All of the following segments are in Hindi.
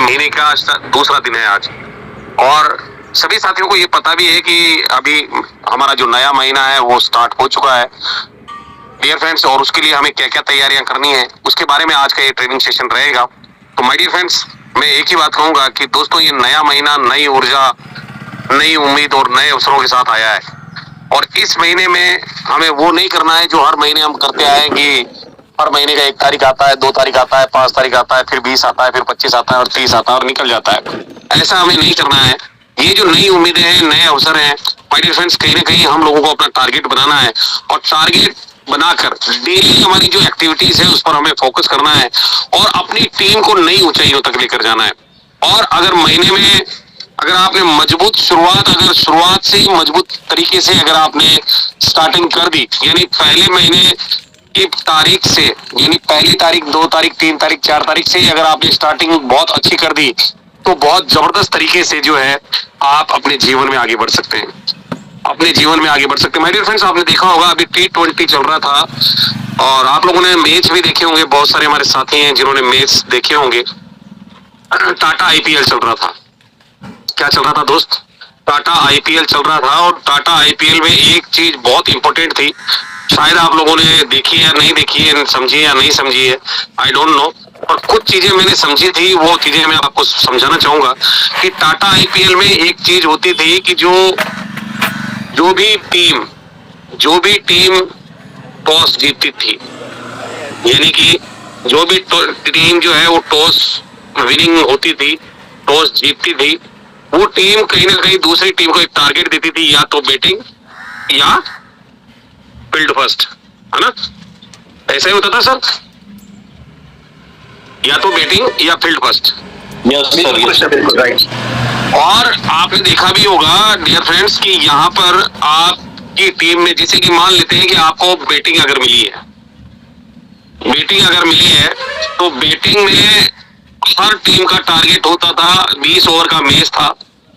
महीने का दूसरा दिन है आज, और सभी साथियों को ये पता भी है कि अभी हमारा जो नया महीना है वो स्टार्ट हो चुका है डियर फ्रेंड्स, और उसके लिए हमें क्या क्या तैयारियां करनी है उसके बारे में आज का ये ट्रेनिंग सेशन रहेगा। तो माय डियर फ्रेंड्स, मैं एक ही बात कहूंगा कि दोस्तों ये नया महीना नई ऊर्जा, नई उम्मीद और नए अवसरों के साथ आया है, और इस महीने में हमें वो नहीं करना है जो हर महीने हम करते आए कि हर महीने का 1 तारीख आता है, 2 तारीख आता है, 5 तारीख आता है, फिर 20 आता है, फिर 25 आता है और 30 आता है और निकल जाता है। ऐसा हमें नहीं करना है। ये जो नई उम्मीदें हैं, नए अवसर हैं माय डियर फ्रेंड्स, कहीं ना कहीं हम लोगों को अपना टारगेट बनाना है, और टारगेट बनाकर डेली हमारी जो एक्टिविटीज है उस पर हमें फोकस करना है और अपनी टीम को नई ऊंचाइयों तक लेकर जाना है। और अगर महीने में अगर आपने मजबूत शुरुआत, अगर शुरुआत से ही मजबूत तरीके से अगर आपने स्टार्टिंग कर दी, यानी पहले महीने की तारीख से, यानी पहली तारीख, 2 तारीख, 3 तारीख, 4 तारीख से ही अगर आपने स्टार्टिंग बहुत अच्छी कर दी तो बहुत जबरदस्त तरीके से जो है आप अपने जीवन में आगे बढ़ सकते हैं, अपने जीवन में आगे बढ़ सकते हैं। माय डियर फ्रेंड्स, आपने देखा होगा अभी T20 चल रहा था और आप लोगों ने मैच भी देखे होंगे, बहुत सारे हमारे साथी हैं जिन्होंने मैच देखे होंगे। टाटा IPL चल रहा था। क्या चल रहा था दोस्त? टाटा IPL चल रहा था, और टाटा IPL में एक चीज बहुत इंपॉर्टेंट थी, शायद आप लोगों ने देखी है, नहीं देखी है, समझी है या नहीं समझी है, आई डोंट नो, और कुछ चीजें मैंने समझी थी, वो चीजें मैं आपको समझाना चाहूंगा कि टाटा IPL में एक चीज होती थी कि जो भी टीम टॉस जीतती थी, यानी कि जो भी टीम जो है वो टॉस विनिंग होती थी, टॉस जीतती थी, वो टीम कहीं ना कहीं दूसरी टीम को एक टारगेट देती थी, या तो बैटिंग या फील्ड फर्स्ट, है ना? ऐसा ही होता था सर, या तो बैटिंग या फील्ड फर्स्ट। यस सर, बिल्कुल राइट। और आपने देखा भी होगा डियर फ्रेंड्स कि यहाँ पर आपकी टीम में, जैसे कि मान लेते हैं कि आपको बैटिंग अगर मिली है, तो बैटिंग में हर टीम का टारगेट होता था, 20 ओवर का मैच था,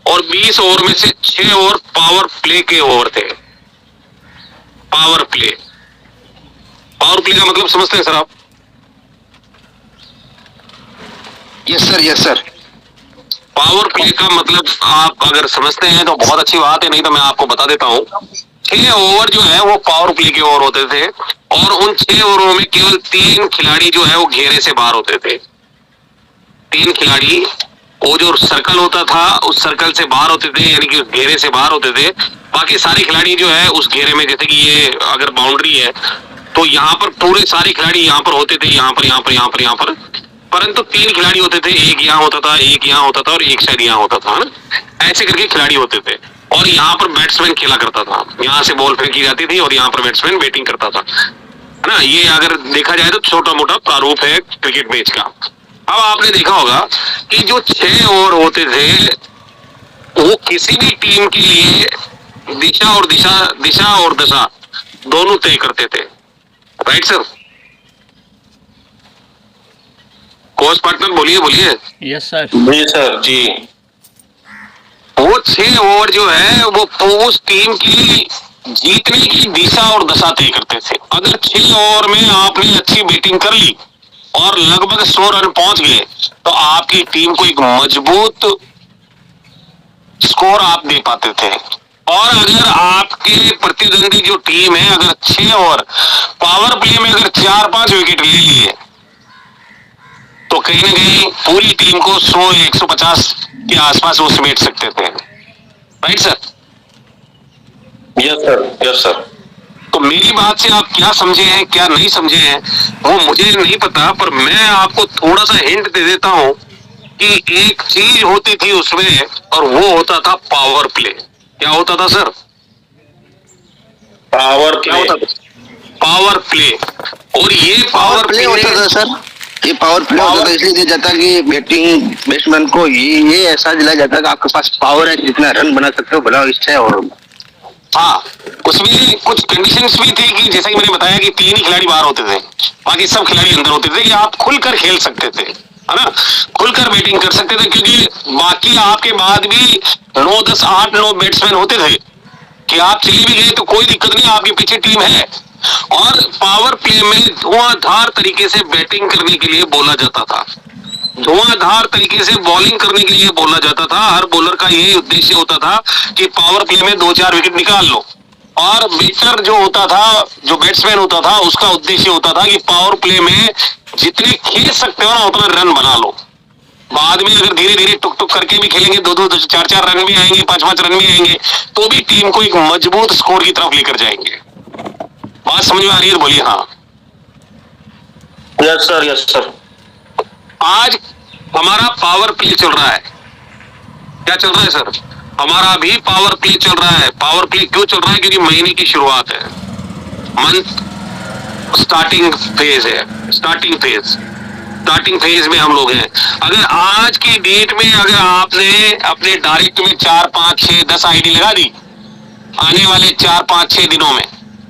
और 20 ओवर में से 6 ओवर पावर प्ले के ओवर थे। पावर प्ले का मतलब समझते हैं सर आप? Yes sir. पावर प्ले का मतलब आप अगर समझते हैं तो बहुत अच्छी बात है, नहीं तो मैं आपको बता देता हूँ। 6 ओवर जो है वो पावर प्ले के ओवर होते थे, और उन 6 ओवरों में केवल 3 खिलाड़ी जो है वो घेरे से बाहर होते थे। 3 खिलाड़ी, वो जो सर्कल होता था उस सर्कल से बाहर होते थे, यानी कि उस घेरे से बाहर होते थे। बाकी सारे खिलाड़ी जो है उस घेरे में, जैसे कि ये अगर बाउंड्री है तो यहाँ पर पूरे सारे खिलाड़ी यहाँ पर होते थे, यहाँ पर, परंतु 3 खिलाड़ी होते थे, एक यहाँ होता था, एक यहाँ होता था और एक शायद यहाँ होता था, है ना? ऐसे करके खिलाड़ी होते थे, और यहाँ पर बैट्समैन खेला करता था, यहाँ से बॉल फेंकी जाती थी और यहाँ पर बैट्समैन बैटिंग करता था, है ना? ये अगर देखा जाए तो छोटा मोटा प्रारूप है क्रिकेट मैच का। अब आपने देखा होगा कि जो 6 ओवर होते थे वो किसी भी टीम के लिए दिशा और दशा दोनों तय करते थे, राइट सर? कोच पार्टनर बोलिए। Yes sir. जी सर जी। वो 6 ओवर जो है वो उस टीम की जीतने की दिशा और दशा तय करते थे। अगर 6 ओवर में आपने अच्छी बैटिंग कर ली और लगभग 100 रन पहुंच गए तो आपकी टीम को एक मजबूत स्कोर आप दे पाते थे। और अगर आपके प्रतिद्वंदी जो टीम है अगर 6 ओवर पावर प्ले में अगर 4-5 विकेट ले लिए तो कहीं ना कहीं पूरी टीम को 100-150 के आसपास वो समेट सकते थे, राइट सर? Yes sir. तो मेरी बात से आप क्या समझे हैं, क्या नहीं समझे हैं, वो मुझे नहीं पता, पर मैं आपको थोड़ा सा हिंट दे देता हूं कि एक चीज होती थी उसमें, और वो होता था पावर प्ले। क्या होता था सर? पावर क्या होता था? Power play. और ये पावर प्ले होता था सर, ये पावर प्ले होता था, इसलिए दिया जाता कि बैटिंग बैट्समैन को ये ऐसा दिलाया जाता कि आपके पास पावर है, जितना रन बना सकते हो बनाओ इस 6 ओवर में। हाँ, उसमें कुछ कंडीशंस भी थी कि जैसा कि मैंने बताया कि 3 ही खिलाड़ी बाहर होते थे, बाकी सब खिलाड़ी अंदर होते थे, कि आप खुलकर खेल सकते थे, है ना? खुलकर बैटिंग कर सकते थे, क्योंकि बाकी आपके बाद भी 9-10, 8-9 बैट्समैन होते थे कि आप चले भी गए तो कोई दिक्कत नहीं, आपके पीछे टीम है। और पावर प्ले में धुआंधार तरीके से बैटिंग करने के लिए बोला जाता था। धुआंधार तरीके से बॉलिंग करने के लिए बोला जाता था। हर बॉलर का यही उद्देश्य होता था कि पावर प्ले में 2-4 विकेट निकाल लो, और बैटर जो होता था, जो बैट्समैन होता था, उसका उद्देश्य होता था कि पावर प्ले में जितने खेल सकते हो ना उतना रन बना लो। बाद में अगर धीरे धीरे टुक टुक करके भी खेलेंगे, 2-2, 4-4 रन भी आएंगे, 5-5 रन भी आएंगे, तो भी टीम को एक मजबूत स्कोर की तरफ लेकर जाएंगे। बात समझ में आ रही है? बोलिए। हाँ, यस सर, यस सर। आज हमारा पावर प्ले चल रहा है। क्या चल रहा है सर? हमारा भी पावर प्ले चल रहा है। पावर प्ले क्यों चल रहा है? क्योंकि महीने की शुरुआत है, मंथ स्टार्टिंग फेज है। स्टार्टिंग फेज में हम लोग हैं। अगर आज की डेट में अगर आपने अपने डायरेक्ट में 4, 5, 6, 10 आईडी लगा दी, आने वाले 4, 5, 6 दिनों में,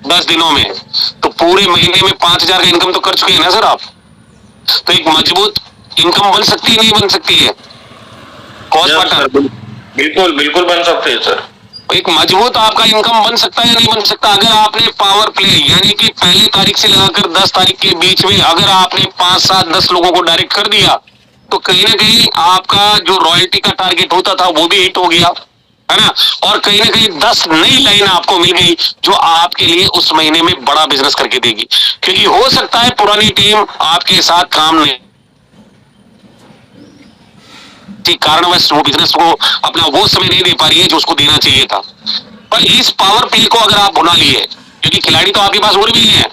10 दिनों में, तो पूरे महीने में 5,000 का इनकम तो कर चुके हैं ना सर आप। तो एक मजबूत इनकम बन सकती है, नहीं बन सकती है? कॉस्ट पार्टनर, बिल्कुल बिल्कुल बन सकते हैं सर। एक मजबूत आपका इनकम बन सकता है या नहीं बन सकता? अगर आपने पावर प्ले यानी कि पहली तारीख से लगाकर 10 तारीख के बीच में अगर आपने 5, 7, 10 लोगों को डायरेक्ट कर दिया, तो कहीं ना कहीं आपका जो रॉयल्टी का टारगेट होता था वो भी हिट हो गया, है ना। और कहीं ना कहीं 10 नई लाइन आपको मिल गई जो आपके लिए उस महीने में बड़ा बिजनेस करके देगी। क्योंकि हो सकता है पुरानी टीम आपके साथ काम नहीं कारणवश वो बिजनेस को अपना वो समय नहीं दे पा रही है जो उसको देना चाहिए था। पर इस पावर प्ले को अगर आप भुना लिए, क्योंकि खिलाड़ी तो आपके पास और भी है,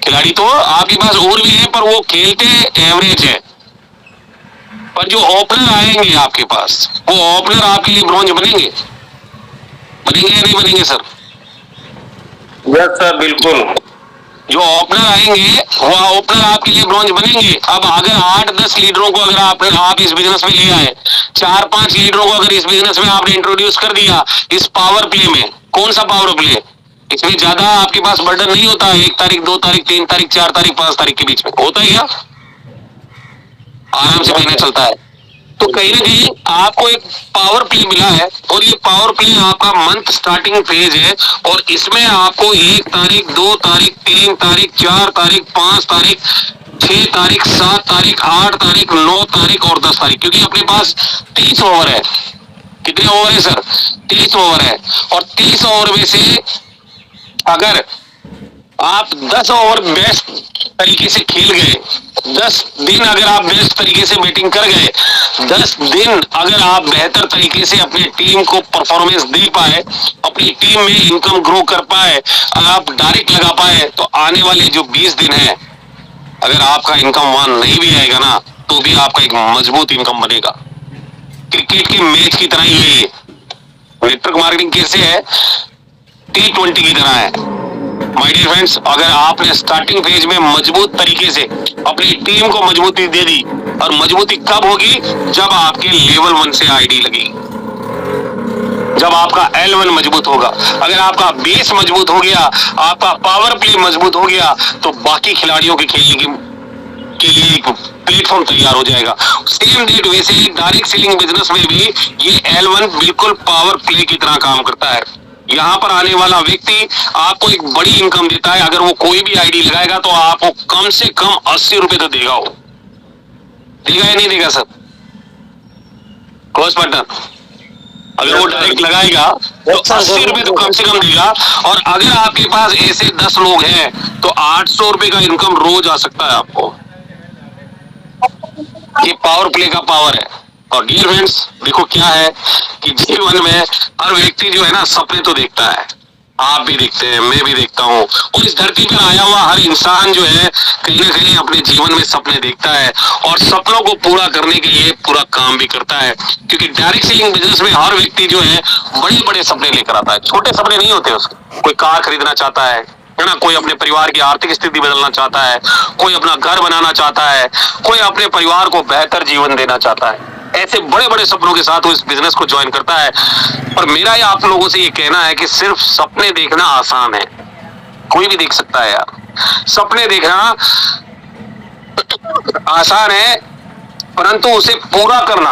खिलाड़ी तो आपके पास और भी है, पर वो खेलते एवरेज है। पर जो ओपनर आएंगे आपके पास, वो ओपनर आपके लिए ब्रॉन्ज बनेंगे या नहीं बनेंगे सर? यस सर, बिल्कुल। जो ओपनर आएंगे वो ओपनर आपके लिए ब्रॉन्ज बनेंगे। अब अगर 8-10 लीडरों को अगर आप इस बिजनेस में ले आए, 4-5 लीडरों को अगर इस बिजनेस में आपने इंट्रोड्यूस कर दिया इस पावर प्ले में, कौन सा पावर प्ले? इसमें ज्यादा आपके पास बर्डन नहीं होता। 1 तारीख, 2 तारीख, 3 तारीख, 4 तारीख, 5 तारीख के बीच में होता है क्या? आराम से महीना चलता है। तो कहीं ना कहीं आपको एक पावर प्ले मिला है, और ये पावर प्ले आपका मंथ स्टार्टिंग फेज है, और इसमें आपको 1 तारीख, 2 तारीख, 3 तारीख, 4 तारीख, 5 तारीख, 6 तारीख, 7 तारीख, 8 तारीख, 9 तारीख और 10 तारीख, क्योंकि अपने पास 30 ओवर है। कितने ओवर है सर? 30 ओवर है। और 30 ओवर में से अगर आप 10 ओवर बेस्ट तरीके से खेल गए, 10 दिन अगर आप बेस्ट तरीके से बैटिंग कर गए, 10 दिन अगर आप बेहतर तरीके से अपनी टीम को परफॉर्मेंस दे पाए, अपनी टीम में इनकम ग्रो कर पाए, आप डायरेक्ट लगा पाए, तो आने वाले जो 20 दिन है, अगर आपका इनकम वहां नहीं भी आएगा ना, तो भी आपका एक मजबूत इनकम बनेगा। क्रिकेट के मैच की तरह ही है। नेटवर्क मार्केटिंग कैसे है? T20 की तरह है। माय डियर फ्रेंड्स, अगर आपने स्टार्टिंग फेज में मजबूत तरीके से अपनी टीम को मजबूती दे दी, और मजबूती कब होगी? जब आपके लेवल 1 से आईडी लगेगी, जब आपका L1 मजबूत होगा। अगर आपका बेस मजबूत हो गया, आपका पावर प्ले मजबूत हो गया, तो बाकी खिलाड़ियों के खेलने के लिए एक प्लेटफॉर्म तैयार हो जाएगा। सेम डेट वैसे ही डायरेक्ट सेलिंग बिजनेस में भी ये L1 बिल्कुल पावर प्ले की तरह काम करता है। यहाँ पर आने वाला व्यक्ति आपको एक बड़ी इनकम देता है। अगर वो कोई भी आईडी लगाएगा तो आपको कम से कम 80 रुपए तो देगा। वो देगा या नहीं देगा सर? क्रॉस पार्टनर, अगर वो डायरेक्ट लगाएगा तो 80 रुपए तो कम से कम देगा। और अगर आपके पास ऐसे 10 लोग हैं तो 800 रुपए का इनकम रोज आ सकता है आपको। ये पावर प्ले का पावर है। और डियर फ्रेंड्स, देखो क्या है कि जीवन में हर व्यक्ति जो है ना सपने तो देखता है। आप भी देखते हैं, मैं भी देखता हूँ, और इस धरती पर आया हुआ हर इंसान जो है कहीं ना कहीं अपने जीवन में सपने देखता है, और सपनों को पूरा करने के लिए पूरा काम भी करता है। क्योंकि डायरेक्ट सेलिंग बिजनेस में हर व्यक्ति जो है बड़े बड़े सपने लेकर आता है। छोटे सपने नहीं होते उसके। कोई कार खरीदना चाहता है ना, कोई अपने परिवार की आर्थिक स्थिति बदलना चाहता है, कोई अपना घर बनाना चाहता है, कोई अपने परिवार को बेहतर जीवन देना चाहता है। ऐसे बड़े बड़े सपनों के साथ वो इस बिजनेस को ज्वाइन करता है। और मेरा ये आप लोगों से ये कहना है कि सिर्फ सपने देखना आसान है, कोई भी देख सकता है यार। सपने देखना आसान है, परंतु उसे पूरा करना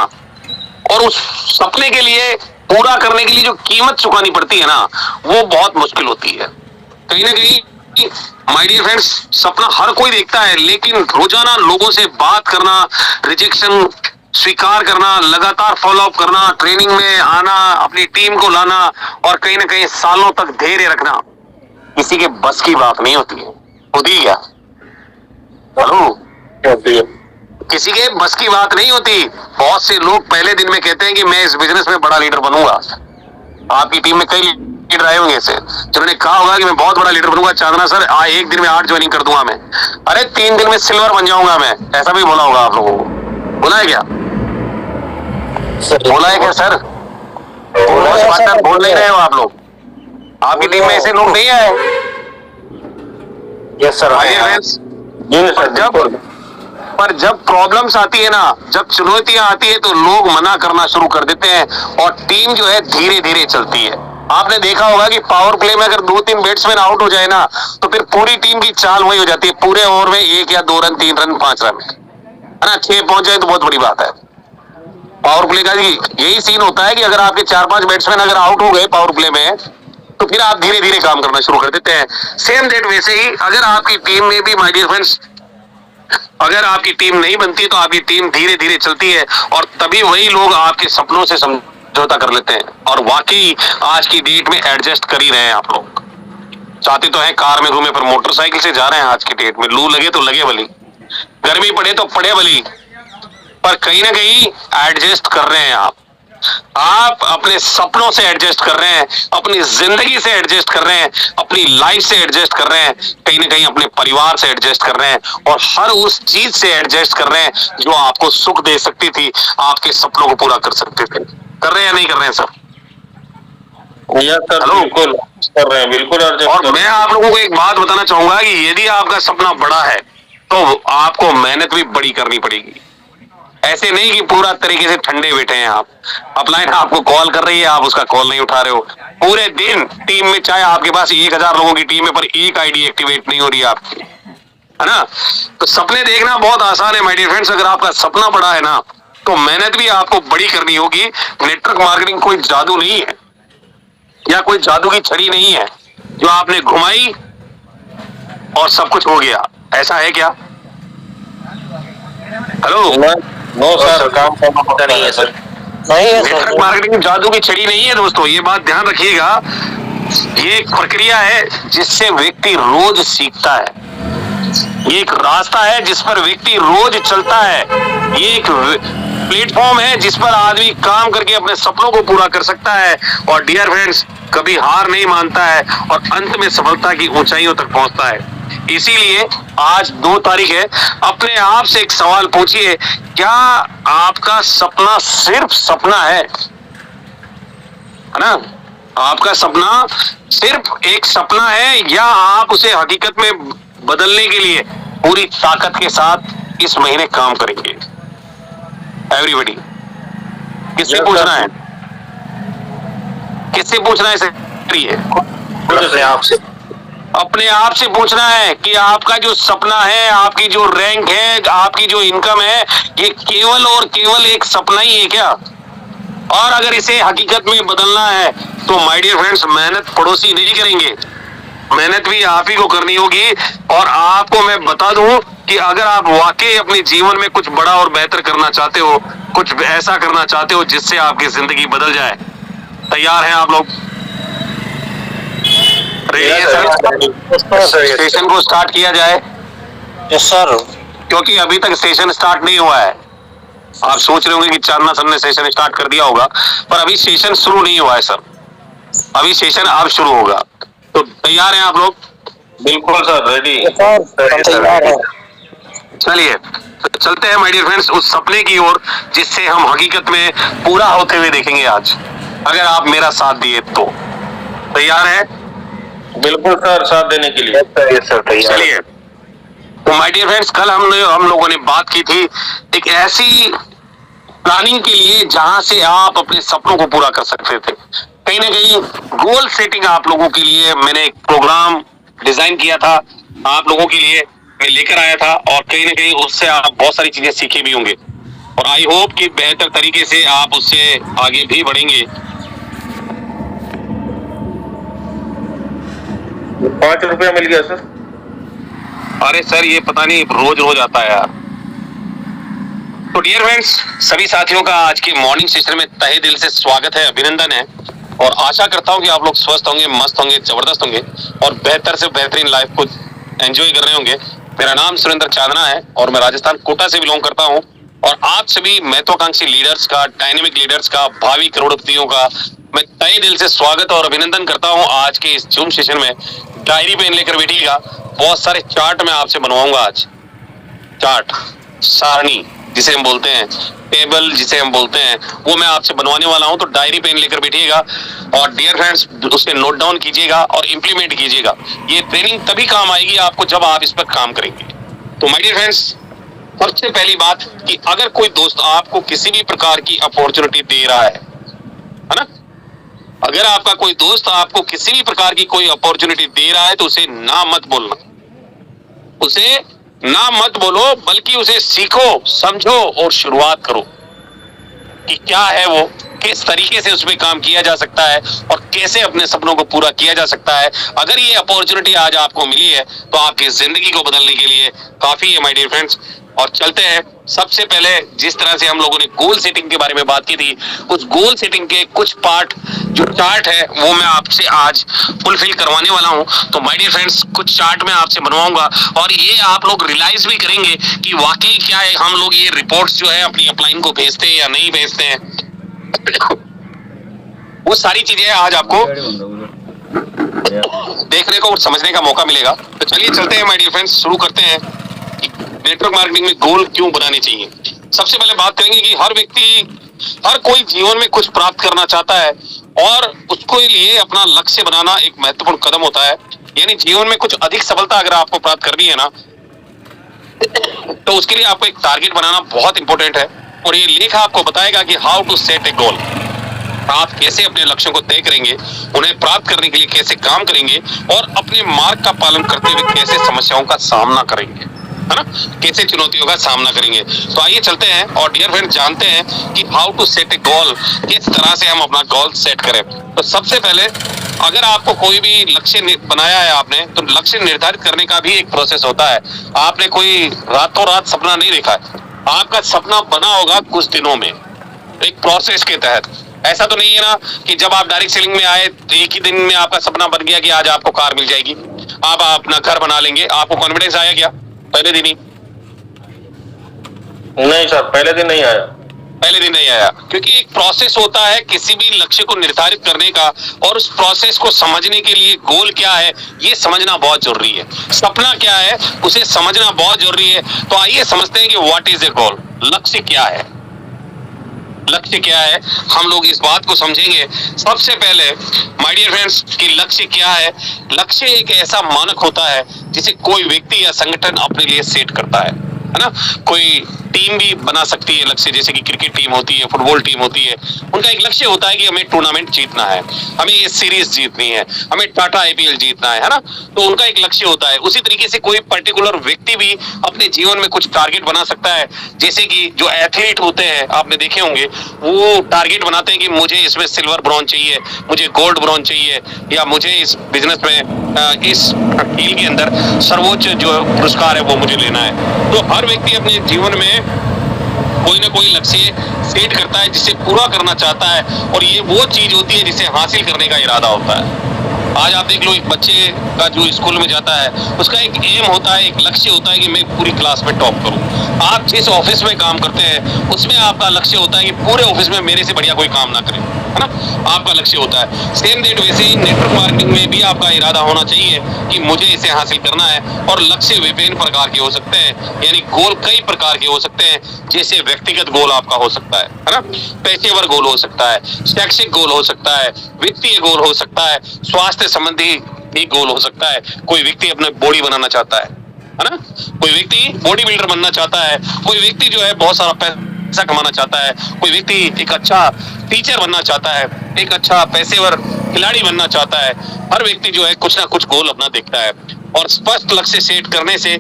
और उस सपने के लिए पूरा करने के लिए जो कीमत चुकानी पड़ती है ना, वो बहुत मुश्किल होती है। कहीं ना कहीं माय डियर फ्रेंड्स, सपना हर कोई देखता है, लेकिन रोजाना लोगों से बात करना, रिजेक्शन स्वीकार करना, लगातार फॉलो अप करना, ट्रेनिंग में आना, अपनी टीम को लाना और कहीं ना कहीं सालों तक धैर्य रखना किसी के बस की बात नहीं होती है। होती है क्या? हेलो, किसी के बस की बात नहीं होती। बहुत से लोग पहले दिन में कहते हैं कि मैं इस बिजनेस में बड़ा लीडर बनूंगा। आपकी टीम में कई लीडर आए होंगे ऐसे जिन्होंने कहा होगा कि मैं बहुत बड़ा लीडर बनूंगा चांदना सर, एक दिन में 8 ज्वाइनिंग कर दूंगा मैं, अरे 3 दिन में सिल्वर बन जाऊंगा मैं, ऐसा भी बोला होगा आप लोगों को। बोला है क्या? बोला है क्या सर? बोल नहीं रहे हो आप लोग? आपकी टीम में ऐसे लोग नहीं आए? यस सर, पर जब प्रॉब्लम्स आती है ना, जब चुनौतियां आती है तो लोग मना करना शुरू कर देते हैं और टीम जो है धीरे धीरे चलती है। आपने देखा होगा कि पावर प्ले में अगर 2-3 बैट्समैन आउट हो जाए ना तो फिर पूरी टीम की चाल वही हो जाती है। पूरे ओवर में 1 या 2 रन, 3 रन, 5 रन, है ना, 6 पहुंच जाए तो बहुत बड़ी बात है। पावर प्ले का यही सीन होता है कि अगर आपके 4-5 बैट्समैन अगर आउट हो गए पावर प्ले में तो फिर आप धीरे धीरे काम करना शुरू कर देते हैं। सेम डेट वैसे ही अगर आपकी टीम में भी माय डियर फ्रेंड्स, अगर आपकी टीम नहीं बनती तो आपकी टीम धीरे धीरे चलती है और तभी वही लोग आपके सपनों से समझौता कर लेते हैं। और वाकई आज की डेट में एडजस्ट कर ही रहे हैं आप लोग। चाहते तो है कार में घूमे पर मोटरसाइकिल से जा रहे हैं आज की डेट में। लू लगे तो लगे भली, गर्मी पड़े तो पड़े भली, पर कहीं ना कहीं एडजस्ट कर रहे हैं आप अपने सपनों से एडजस्ट कर रहे हैं, अपनी जिंदगी से एडजस्ट कर रहे हैं, अपनी लाइफ से एडजस्ट कर रहे हैं, कहीं ना कहीं अपने परिवार से एडजस्ट कर रहे हैं और हर उस चीज से एडजस्ट कर रहे हैं जो आपको सुख दे सकती थी, आपके सपनों को पूरा कर सकते थे। कर रहे हैं या नहीं कर रहे हैं सर? यस सर, बिल्कुल कर रहे हैं, बिल्कुल। और मैं आप लोगों को एक बात बताना चाहूंगा कि यदि आपका सपना बड़ा है तो आपको मेहनत भी बड़ी करनी पड़ेगी। ऐसे नहीं कि पूरा तरीके से ठंडे बैठे हैं आप, अपलाइन आपको कॉल कर रही है, आप उसका कॉल नहीं उठा रहे हो। पूरे दिन टीम में, चाहे आपके पास 1000 लोगों की टीम है, पर एक आईडी एक्टिवेट नहीं हो रही है आपकी, है ना। तो सपने देखना बहुत आसान है माय डियर फ्रेंड्स। अगर आपका सपना बड़ा है ना तो मेहनत भी आपको बड़ी करनी होगी। नेटवर्क मार्केटिंग कोई जादू नहीं है या कोई जादू की छड़ी नहीं है जो आपने घुमाई और सब कुछ हो गया। ऐसा है क्या? हेलो, नो सर, काम करना पड़ता नहीं है सर। नहीं है सर, नेटवर्क मार्केटिंग जादू की छड़ी नहीं है दोस्तों, ये बात ध्यान रखिएगा। ये एक प्रक्रिया है जिससे व्यक्ति रोज सीखता है, ये एक रास्ता है जिस पर व्यक्ति रोज चलता है, ये एक प्लेटफॉर्म है जिस पर आदमी काम करके अपने सपनों को पूरा कर सकता है और डियर फ्रेंड्स कभी हार नहीं मानता है और अंत में सफलता की ऊंचाइयों तक पहुंचता है। इसीलिए आज 2 तारीख है, अपने आप से एक सवाल पूछिए, क्या आपका सपना सिर्फ सपना है ना? आपका सपना सिर्फ एक सपना है या आप उसे हकीकत में बदलने के लिए पूरी ताकत के साथ इस महीने काम करेंगे? एवरीबॉडी, किससे पूछना है? किससे पूछना है? है आपसे, अपने आप से पूछना है कि आपका जो सपना है, आपकी जो रैंक है, आपकी जो इनकम है, ये केवल और केवल एक सपना ही है क्या? और अगर इसे हकीकत में बदलना है तो माय डियर फ्रेंड्स, मेहनत पड़ोसी नहीं करेंगे, मेहनत भी आप ही को करनी होगी। और आपको मैं बता दूं कि अगर आप वाकई अपने जीवन में कुछ बड़ा और बेहतर करना चाहते हो, कुछ ऐसा करना चाहते हो जिससे आपकी जिंदगी बदल जाए, तैयार हैं आप लोग? रेडी है सर? सेशन को स्टार्ट किया जाए? Yes sir. क्योंकि अभी तक सेशन स्टार्ट नहीं हुआ है। आप सोच रहे होंगे कि चांदना सर ने सेशन स्टार्ट कर दिया होगा, पर अभी सेशन शुरू नहीं हुआ है सर, अभी सेशन अब शुरू होगा। तो तैयार हैं आप लोग? बिल्कुल सर, रेडी। चलिए तो चलते हैं माय डियर फ्रेंड्स उस सपने की ओर जिससे हम हकीकत में पूरा होते हुए देखेंगे आज, अगर आप मेरा साथ दिए तो। तैयार है? बिल्कुल सर, साथ देने के लिए। चलिए तो माय डियर फ्रेंड्स, कल हम लोगों ने बात की थी एक ऐसी प्लानिंग के लिए जहां से आप अपने सपनों को पूरा कर सकते थे। कहीं ना कहीं गोल सेटिंग आप लोगों के लिए मैंने एक प्रोग्राम डिजाइन किया था, आप लोगों के लिए मैं लेकर आया था और कहीं ना कहीं उससे आप बहुत सारी चीजें सीखे भी होंगे और आई होप कि बेहतर तरीके से आप उससे आगे भी बढ़ेंगे। ₹5 मिल गया सर। अरे सर ये पता नहीं रोज रोज आता है यार। तो डियर फ्रेंड्स, सभी साथियों का आज के मॉर्निंग सेशन में तहे दिल से स्वागत है, अभिनंदन है और आशा करता हूं कि आप लोग स्वस्थ होंगे, मस्त होंगे, जबरदस्त होंगे और बेहतर से बेहतरीन लाइफ को एंजॉय कर रहे होंगे। मेरा नाम सुरेंद्र चांदना है और मैं राजस्थान कोटा से बिलोंग करता हूं और आप सभी महत्वाकांक्षी लीडर्स का, डायनेमिक लीडर्स का, भावी करोड़पतियों का मैं तहे दिल से स्वागत और अभिनंदन करता हूं। आज के इस जूम सेशन में डायरी पेन लेकर बैठिएगा, बहुत सारे चार्ट मैं आपसे बनवाऊंगा आज। चार्ट, सारणी जिसे हम बोलते हैं, टेबल जिसे हम बोलते हैं, वो मैं आपसे बनवाने वाला हूं। तो डायरी पेन लेकर बैठिएगा और डियर फ्रेंड्स उसे नोट डाउन कीजिएगा और इंप्लीमेंट कीजिएगा। ये ट्रेनिंग तभी काम आएगी आपको जब आप इस पर काम करेंगे। तो माय डियर फ्रेंड्स, सबसे पहली बात कि अगर कोई दोस्त आपको किसी भी प्रकार की अपॉर्चुनिटी दे रहा है ना, अगर आपका कोई दोस्त आपको किसी भी प्रकार की कोई अपॉर्चुनिटी दे रहा है तो उसे ना मत बोलना, उसे ना मत बोलो, बल्कि उसे सीखो, समझो और शुरुआत करो कि क्या है वो, किस तरीके से उसमें काम किया जा सकता है और कैसे अपने सपनों को पूरा किया जा सकता है। अगर ये अपॉर्चुनिटी आज आपको मिली है तो आपकी जिंदगी को बदलने के लिए काफी है माय डियर फ्रेंड्स। और चलते हैं, सबसे पहले जिस तरह से हम लोगों ने गोल सेटिंग के बारे में बात की थी, उस गोल सेटिंग के कुछ पार्ट जो चार्ट है वो मैं आपसे आज फुलफिल करवाने वाला हूं। तो माय डियर फ्रेंड्स, कुछ चार्ट मैं आपसे बनवाऊंगा और ये आप लोग रियलाइज भी करेंगे कि वाकई क्या है, हम लोग ये रिपोर्ट्स जो है अपनी अपलाइन को भेजते हैं या नहीं भेजते हैं। वो सारी चीजें आज आपको देखने को और समझने का मौका मिलेगा। तो चलिए चलते हैं माय डियर फ्रेंड्स, शुरू करते हैं कि नेटवर्क मार्केटिंग में गोल क्यों बनाने चाहिए। सबसे पहले बात करेंगे कि हर व्यक्ति, हर कोई जीवन में कुछ प्राप्त करना चाहता है और उसको लिए अपना लक्ष्य बनाना एक महत्वपूर्ण कदम होता है। यानी जीवन में कुछ अधिक सफलता अगर आपको प्राप्त करनी है ना, तो उसके लिए आपको एक टारगेट बनाना बहुत इंपॉर्टेंट है। और ये लेख आपको बताएगा कि हाउ टू सेट ए गोल, आप कैसे अपने लक्ष्यों को तय करेंगे, उन्हें प्राप्त करने के लिए कैसे काम करेंगे और अपने मार्ग का पालन करते हुए कैसे समस्याओं का सामना करेंगे, है ना, कैसे चुनौतियों का सामना करेंगे। तो आइए चलते हैं और डियर फ्रेंड जानते हैं कि हाउ टू सेट ए गोल, किस तरह से हम अपना गोल सेट करें। तो सबसे पहले अगर आपको कोई भी लक्ष्य बनाया है आपने, तो लक्ष्य निर्धारित करने का भी एक प्रोसेस होता है। आपने कोई रातों रात सपना नहीं देखा है, आपका सपना बना होगा कुछ दिनों में, एक प्रोसेस के तहत। ऐसा तो नहीं है ना कि जब आप डायरेक्ट सेलिंग में आए तो एक ही दिन में आपका सपना बन गया कि आज आपको कार मिल जाएगी, आप अपना घर बना लेंगे। आपको कॉन्फिडेंस आया क्या पहले दिन ही? नहीं सर, पहले दिन नहीं आया। पहले दिन नहीं आया, क्योंकि एक प्रोसेस होता है किसी भी लक्ष्य को निर्धारित करने का और उस प्रोसेस को समझने के लिए गोल क्या है ये समझना बहुत जरूरी है, सपना क्या है उसे समझना बहुत जरूरी है। तो आइए समझते हैं कि व्हाट इज ए गोल, लक्ष्य क्या है। लक्ष्य क्या है, हम लोग इस बात को समझेंगे। सबसे पहले माय डियर फ्रेंड्स कि लक्ष्य क्या है। लक्ष्य एक ऐसा मानक होता है जिसे कोई व्यक्ति या संगठन अपने लिए सेट करता है ना। कोई टीम भी बना सकती है लक्ष्य, जैसे कि क्रिकेट टीम होती है, फुटबॉल टीम होती है, उनका एक लक्ष्य होता है कि हमें टूर्नामेंट जीतना है, हमें ये सीरीज जीतनी है, हमें टाटा आईपीएल जीतना है ना। तो उनका एक लक्ष्य होता है। उसी तरीके से कोई पर्टिकुलर व्यक्ति भी अपने जीवन में कुछ टारगेट बना सकता है। जैसे कि जो एथलीट होते हैं आपने देखे होंगे, वो टारगेट बनाते हैं कि मुझे इसमें सिल्वर ब्रॉन्ज चाहिए, मुझे गोल्ड ब्रॉन्ज चाहिए, या मुझे इस बिजनेस में इस खेल के अंदर सर्वोच्च जो पुरस्कार है वो मुझे लेना है। तो हर व्यक्ति अपने जीवन में कोई ना कोई लक्ष्य सेट करता है जिसे पूरा करना चाहता है, और ये वो चीज होती है जिसे हासिल करने का इरादा होता है। आज आप देख लो, एक बच्चे का जो स्कूल में जाता है उसका एक एम होता है, एक लक्ष्य होता है कि मैं पूरी क्लास में टॉप करूं। आप जिस ऑफिस में काम करते हैं उसमें आपका लक्ष्य होता है कि पूरे ऑफिस में मेरे से बढ़िया कोई काम ना करे, है ना, आपका लक्ष्य होता है। सेम डेट वैसे ही नेटवर्क मार्केटिंग में भी आपका इरादा होना चाहिए कि मुझे इसे हासिल करना है। और लक्ष्य विभिन्न प्रकार के हो सकते हैं, यानी गोल कई प्रकार के हो सकते हैं। जैसे व्यक्तिगत गोल आपका हो सकता है ना, पेशेवर गोल हो सकता है, शैक्षिक गोल हो सकता है, वित्तीय गोल हो सकता है, स्वास्थ्य संबंधी भी गोल हो सकता है। कोई व्यक्ति अपने बॉडी बनाना चाहता है ना, कोई व्यक्ति बॉडी बिल्डर बनना चाहता है, कोई व्यक्ति जो है बहुत सारा पैसा कमाना चाहता है, कोई व्यक्ति एक अच्छा टीचर बनना चाहता है, एक अच्छा पेशेवर खिलाड़ी बनना चाहता है। हर व्यक्ति जो है कुछ ना कुछ गोल अपना देखता है, और स्पष्ट लक्ष्य सेट करने से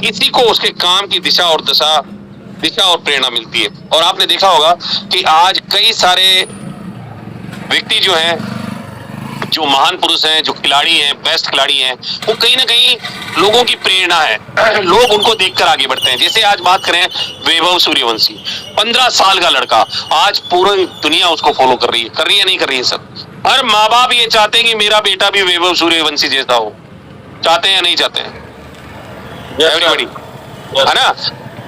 किसी को उसके काम की दिशा और प्रेरणा मिलती है। और आपने देखा होगा कि आज कई सारे व्यक्ति जो हैं जो महान पुरुष हैं, जो खिलाड़ी हैं, बेस्ट खिलाड़ी हैं, वो कहीं ना कहीं लोगों की प्रेरणा है। लोग उनको देखकर आगे बढ़ते हैं। जैसे आज बात करें वैभव सूर्यवंशी, 15 साल का लड़का, आज पूरी दुनिया उसको फॉलो कर रही है नहीं कर रही है सर? हर माँ बाप ये चाहते हैं कि मेरा बेटा भी वैभव सूर्यवंशी जैसा हो, चाहते हैं या नहीं चाहते हैं? एवरीबॉडी, है ना?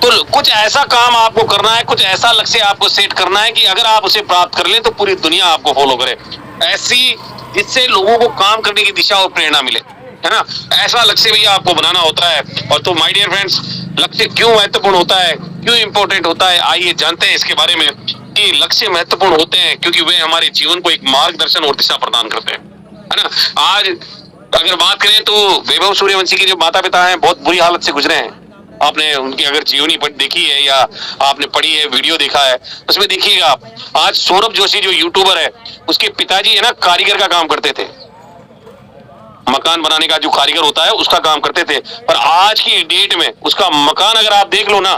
तो कुछ ऐसा काम आपको करना है, कुछ ऐसा लक्ष्य आपको सेट करना है कि अगर आप उसे प्राप्त कर लें तो पूरी दुनिया आपको फॉलो करे, ऐसी जिससे लोगों को काम करने की दिशा और प्रेरणा मिले, है ना? ऐसा लक्ष्य भी आपको बनाना होता है। और तो माय डियर फ्रेंड्स, लक्ष्य क्यों महत्वपूर्ण होता है, क्यों इंपॉर्टेंट होता है, आइए जानते हैं इसके बारे में। कि लक्ष्य महत्वपूर्ण होते हैं क्योंकि वे हमारे जीवन को एक मार्गदर्शन और दिशा प्रदान करते हैं, है ना? आज अगर बात करें तो वैभव सूर्यवंशी के जो माता पिता हैं बहुत बुरी हालत से गुजरे हैं। आपने उनकी अगर जीवनी देखी है या आपने पढ़ी है, वीडियो देखा है, उसमें देखिएगा आप। आज सौरभ जोशी जो यूट्यूबर है, उसके पिताजी है ना कारीगर का काम करते थे, मकान बनाने का जो कारीगर होता है उसका काम करते थे। पर आज की डेट में उसका मकान अगर आप देख लो ना,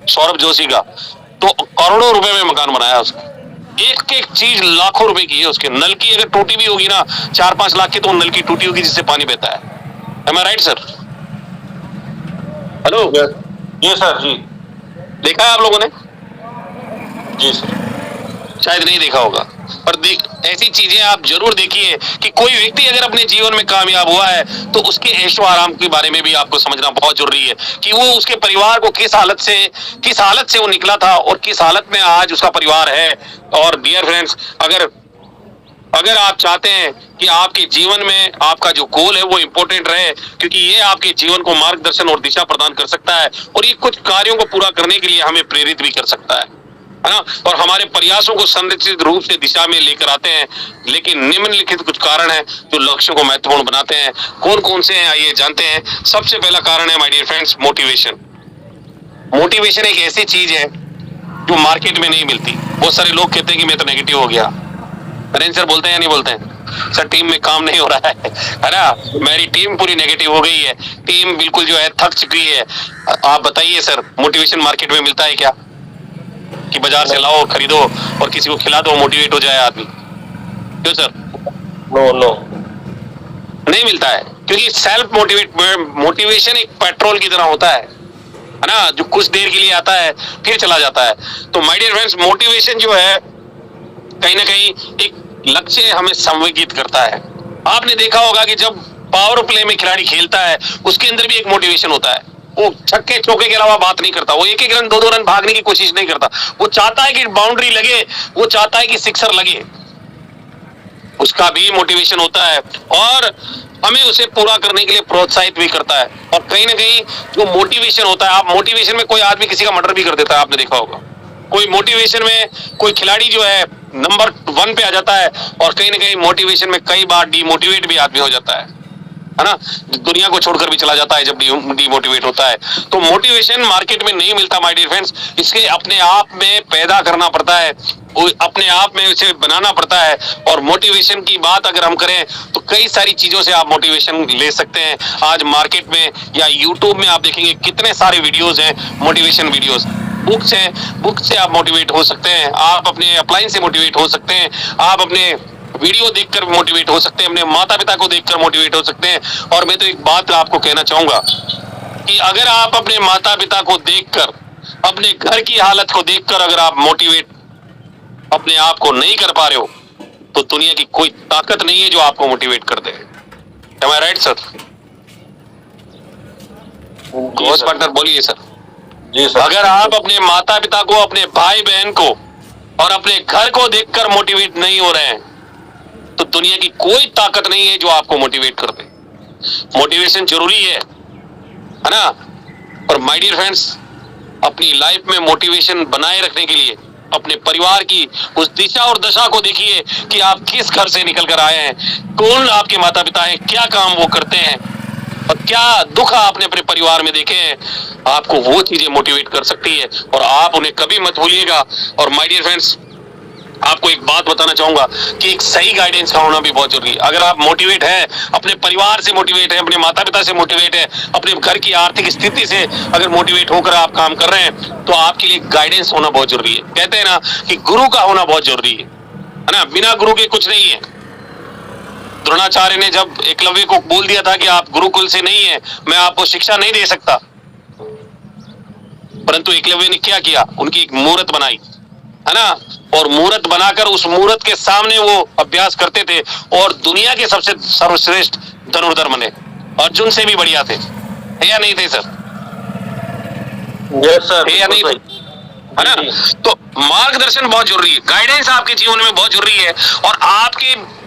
सौरभ जोशी का, तो करोड़ों रुपए में मकान बनाया उसने। एक एक चीज लाखों रुपए की है उसके। नल की अगर टूटी भी होगी ना 4-5 लाख की, तो नल की टूटी होगी जिससे पानी बहता है। Am I right, sir? Hello, जी सर, जी देखा है आप लोगों ने? जी सर। शायद नहीं देखा होगा, पर ऐसी चीजें आप जरूर देखिए कि कोई व्यक्ति अगर अपने जीवन में कामयाब हुआ है तो उसके ऐशो आराम के बारे में भी आपको समझना बहुत जरूरी है कि वो उसके परिवार को किस हालत से वो निकला था और किस हालत में आज उसका परिवार है। और डियर फ्रेंड्स, अगर आप चाहते हैं कि आपके जीवन में आपका जो गोल है वो इंपॉर्टेंट रहे, क्योंकि ये आपके जीवन को मार्गदर्शन और दिशा प्रदान कर सकता है और ये कुछ कार्यों को पूरा करने के लिए हमें प्रेरित भी कर सकता है ना? और हमारे प्रयासों को संरचित रूप से दिशा में लेकर आते हैं। लेकिन निम्नलिखित कुछ कारण हैं जो लक्ष्यों को महत्वपूर्ण बनाते हैं। कौन कौन से हैं आइए जानते हैं। सबसे पहला कारण है my dear friends, motivation. Motivation एक ऐसी चीज है जो मार्केट में नहीं मिलती। बहुत सारे लोग कहते हैं कि मैं तो नेगेटिव हो गया। नरेंद्र सर बोलते हैं या नहीं बोलते हैं? सर टीम में काम नहीं हो रहा है ना? मेरी टीम पूरी नेगेटिव हो गई है, टीम बिल्कुल जो है थक चुकी है। आप बताइए सर, मोटिवेशन मार्केट में मिलता है क्या कि बाजार से लाओ, खरीदो और किसी को खिला दो, मोटिवेट हो जाए आदमी? क्यों सर? नो, नहीं मिलता है, क्योंकि सेल्फ मोटिवेशन एक पेट्रोल की तरह होता है ना? जो कुछ देर के लिए आता है फिर चला जाता है। तो माय डियर फ्रेंड्स, मोटिवेशन जो है कहीं ना कहीं एक लक्ष्य हमें संवेदित करता है। आपने देखा होगा कि जब पावर प्ले में खिलाड़ी खेलता है उसके अंदर भी एक मोटिवेशन होता है। वो छक्के चौके के अलावा बात नहीं करता, वो एक रन 2 रन भागने की कोशिश नहीं करता। वो चाहता है कि बाउंड्री लगे, वो चाहता है कि सिक्सर लगे, उसका भी मोटिवेशन होता है और हमें उसे पूरा करने के लिए प्रोत्साहित भी करता है। और कहीं ना कहीं जो मोटिवेशन होता है, आप मोटिवेशन में कोई आदमी किसी का मर्डर भी कर देता है, आपने देखा होगा। कोई मोटिवेशन में कोई खिलाड़ी जो है नंबर 1 पे आ जाता है और कहीं ना कहीं मोटिवेशन में कई बार डिमोटिवेट भी आदमी हो जाता है ना? दुनिया को छोड़कर भी चला जाता है जब डिमोटिवेट होता है। तो मोटिवेशन मार्केट में नहीं मिलता माय डियर फ्रेंड्स, इसके अपने आप में पैदा करना पड़ता है, अपने आप में उसे बनाना पड़ता है। और मोटिवेशन की बात अगर हम करें तो कई सारी चीजों से आप मोटिवेशन ले सकते हैं। आज मार्केट में या यूट्यूब में आप देखेंगे कितने सारे वीडियोज हैं, मोटिवेशन वीडियोज। बुक्स हैं, बुक से आप मोटिवेट हो सकते हैं, आप अपने अपलाइन से मोटिवेट हो सकते हैं, आप अपने वीडियो देखकर मोटिवेट हो सकते हैं, अपने माता पिता को देखकर मोटिवेट हो सकते हैं। और मैं तो एक बात आपको कहना चाहूंगा कि अगर आप अपने माता पिता को देखकर, अपने घर की हालत को देखकर अगर आप मोटिवेट अपने आप को नहीं कर पा रहे हो तो दुनिया की कोई ताकत नहीं है जो आपको मोटिवेट कर दे। Am I right, sir? Coach partner बोलिए सर। जी सर। अगर आप अपने माता पिता को, अपने भाई बहन को और अपने घर को देखकर मोटिवेट नहीं हो रहे हैं तो दुनिया की कोई ताकत नहीं है जो आपको मोटिवेट कर दे। मोटिवेशन जरूरी है ना? और माय डियर फ्रेंड्स, अपनी लाइफ में मोटिवेशन बनाए रखने के लिए अपने परिवार की उस दिशा और दशा को देखिए कि आप किस घर से निकल कर आए हैं, कौन आपके माता पिता हैं, क्या काम वो करते हैं और क्या दुख आपने अपने परिवार में देखे हैं। आपको वो चीजें मोटिवेट कर सकती है और आप उन्हें कभी मत भूलिएगा। और माय डियर फ्रेंड्स, आपको एक बात बताना चाहूंगा कि एक सही गाइडेंस का होना भी बहुत जरूरी है। अगर आप मोटिवेट हैं, अपने परिवार से मोटिवेट हैं, अपने माता पिता से मोटिवेट हैं, अपने घर की आर्थिक स्थिति से अगर मोटिवेट होकर आप काम कर रहे हैं तो आपके लिए गाइडेंस होना बहुत जरूरी है। कहते हैं ना कि गुरु का होना बहुत जरूरी है है ना, बिना गुरु के कुछ नहीं है। द्रोणाचार्य ने जब एकलव्य को बोल दिया था कि आप गुरुकुल से नहीं है, मैं आपको शिक्षा नहीं दे सकता, परंतु एकलव्य ने क्या किया, उनकी एक मूर्त बनाई, है ना, और मूर्त बनाकर उस मूर्त के सामने वो अभ्यास करते थे और दुनिया के सबसे सर्वश्रेष्ठ धनुर्धर बने, अर्जुन से भी बढ़िया थे, है या नहीं थे सर? यस सर, है या नहीं थे? है ना? तो मार्गदर्शन बहुत जरूरी है, गाइडेंस आपके जीवन में बहुत जरूरी है, और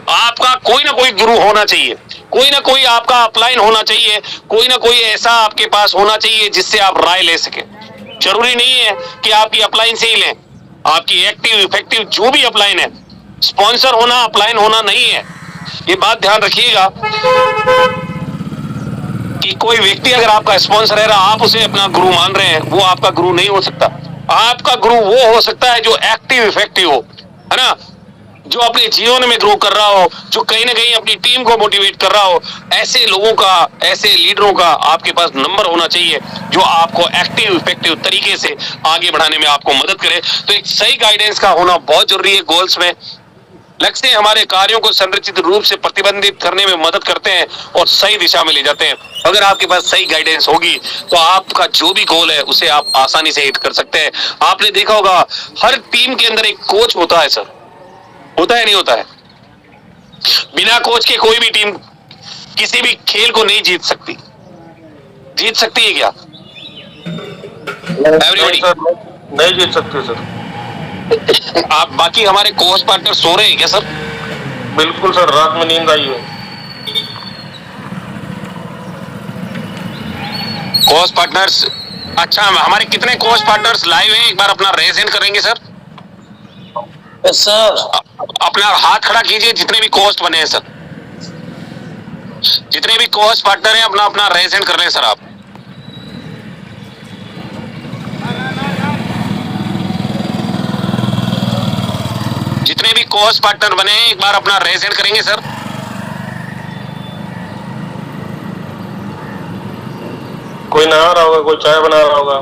आपका कोई ना कोई गुरु होना चाहिए, कोई ना कोई आपका अपलाइन होना चाहिए, कोई ना कोई ऐसा आपके पास होना चाहिए जिससे आप राय ले सके। जरूरी नहीं है कि आपकी अपलाइन से ही लें, आपकी एक्टिव इफेक्टिव जो भी अपलाइन है, स्पॉन्सर होना अपलाइन होना नहीं है। ये बात ध्यान रखिएगा कि कोई व्यक्ति अगर आपका स्पॉन्सर है, आप उसे अपना गुरु मान रहे हैं, वो आपका गुरु नहीं हो सकता। आपका गुरु वो हो सकता है जो एक्टिव इफेक्टिव हो, है ना, जो अपने जीवन में ग्रो कर रहा हो, जो कहीं ना कहीं अपनी टीम को मोटिवेट कर रहा हो। ऐसे लोगों का, ऐसे लीडरों का आपके पास नंबर होना चाहिए जो आपको एक्टिव इफेक्टिव तरीके से आगे बढ़ाने में आपको मदद करे। तो एक सही गाइडेंस का होना बहुत जरूरी है। गोल्स में लक्ष्य हमारे कार्यों को संरचित रूप से प्रतिबंधित करने में मदद करते हैं और सही दिशा में ले जाते हैं। अगर आपके पास सही गाइडेंस होगी तो आपका जो भी गोल है उसे आप आसानी से हिट कर सकते हैं। आपने देखा होगा हर टीम के अंदर एक कोच होता है सर, होता है नहीं होता है? बिना कोच के कोई भी टीम किसी भी खेल को नहीं जीत सकती। जीत सकती है क्या एवरीबॉडी? नहीं जीत सकते सर। आप बाकी हमारे कोच पार्टनर सो रहे हैं क्या सर? बिल्कुल सर, रात में नींद आई है। कोच पार्टनर्स, अच्छा, हमारे कितने कोच पार्टनर्स लाइव हैं? एक बार अपना रेज इन करेंगे सर? सर अपना हाथ खड़ा कीजिए जितने भी कोच बने हैं सर, जितने भी कोच पार्टनर हैं अपना अपना रेज इन कर लें सर। आप जितने भी कोच पार्टनर बने हैं एक बार अपना रेज इन करेंगे सर? कोई नहा रहा होगा, कोई चाय बना रहा होगा।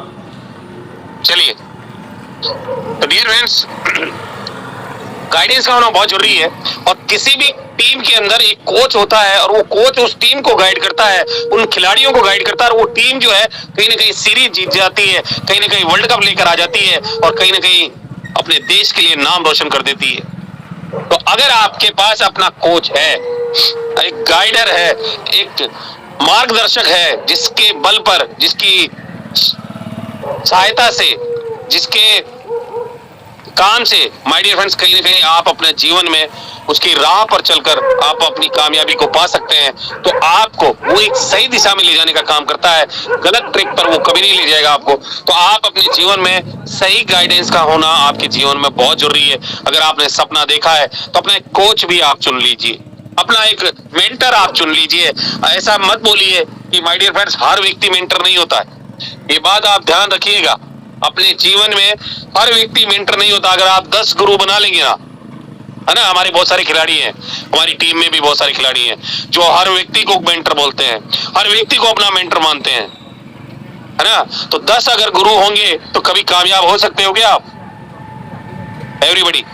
चलिए, तो डियर फ्रेंड्स, गाइडेंस का होना बहुत जरूरी है। और किसी भी टीम के अंदर एक कोच होता है और वो कोच उस टीम को गाइड करता है, उन खिलाड़ियों को गाइड करता है, और वो टीम जो है कहीं ना कहीं सीरीज जीत जाती है, कहीं ना कहीं वर्ल्ड कप लेकर आ जाती है, और कहीं ना कहीं अपने देश के लिए नाम रोशन कर देती है। तो अगर आपके पास अपना कोच है, एक गाइडर है, एक मार्गदर्शक है, जिसके बल पर, जिसकी सहायता से, जिसके काम से, माय डियर फ्रेंड्स, कहीं ना कहीं आप अपने जीवन में उसकी राह पर चलकर आप अपनी कामयाबी को पा सकते हैं। तो आपको वो एक सही दिशा में ले जाने का काम करता है, गलत ट्रिक पर वो कभी नहीं ले जाएगा आपको। तो आप अपने जीवन में सही गाइडेंस का होना आपके जीवन में बहुत जरूरी है। अगर आपने सपना देखा है तो अपना एक कोच भी आप चुन लीजिए, अपना एक मेंटर आप चुन लीजिए। ऐसा मत बोलिए कि माय डियर फ्रेंड्स हर व्यक्ति मेंटर नहीं होता है, ये बात आप ध्यान रखिएगा। अपने जीवन में हर व्यक्ति मेंटर नहीं होता। अगर आप 10 गुरु बना लेंगे ना, है ना, हमारे बहुत सारे खिलाड़ी हैं, हमारी टीम में भी बहुत सारे खिलाड़ी हैं जो हर व्यक्ति को मेंटर बोलते हैं, हर व्यक्ति को अपना मेंटर मानते हैं, है ना। तो 10 अगर गुरु होंगे तो कभी कामयाब हो सकते हो क्या आप एवरीबॉडी?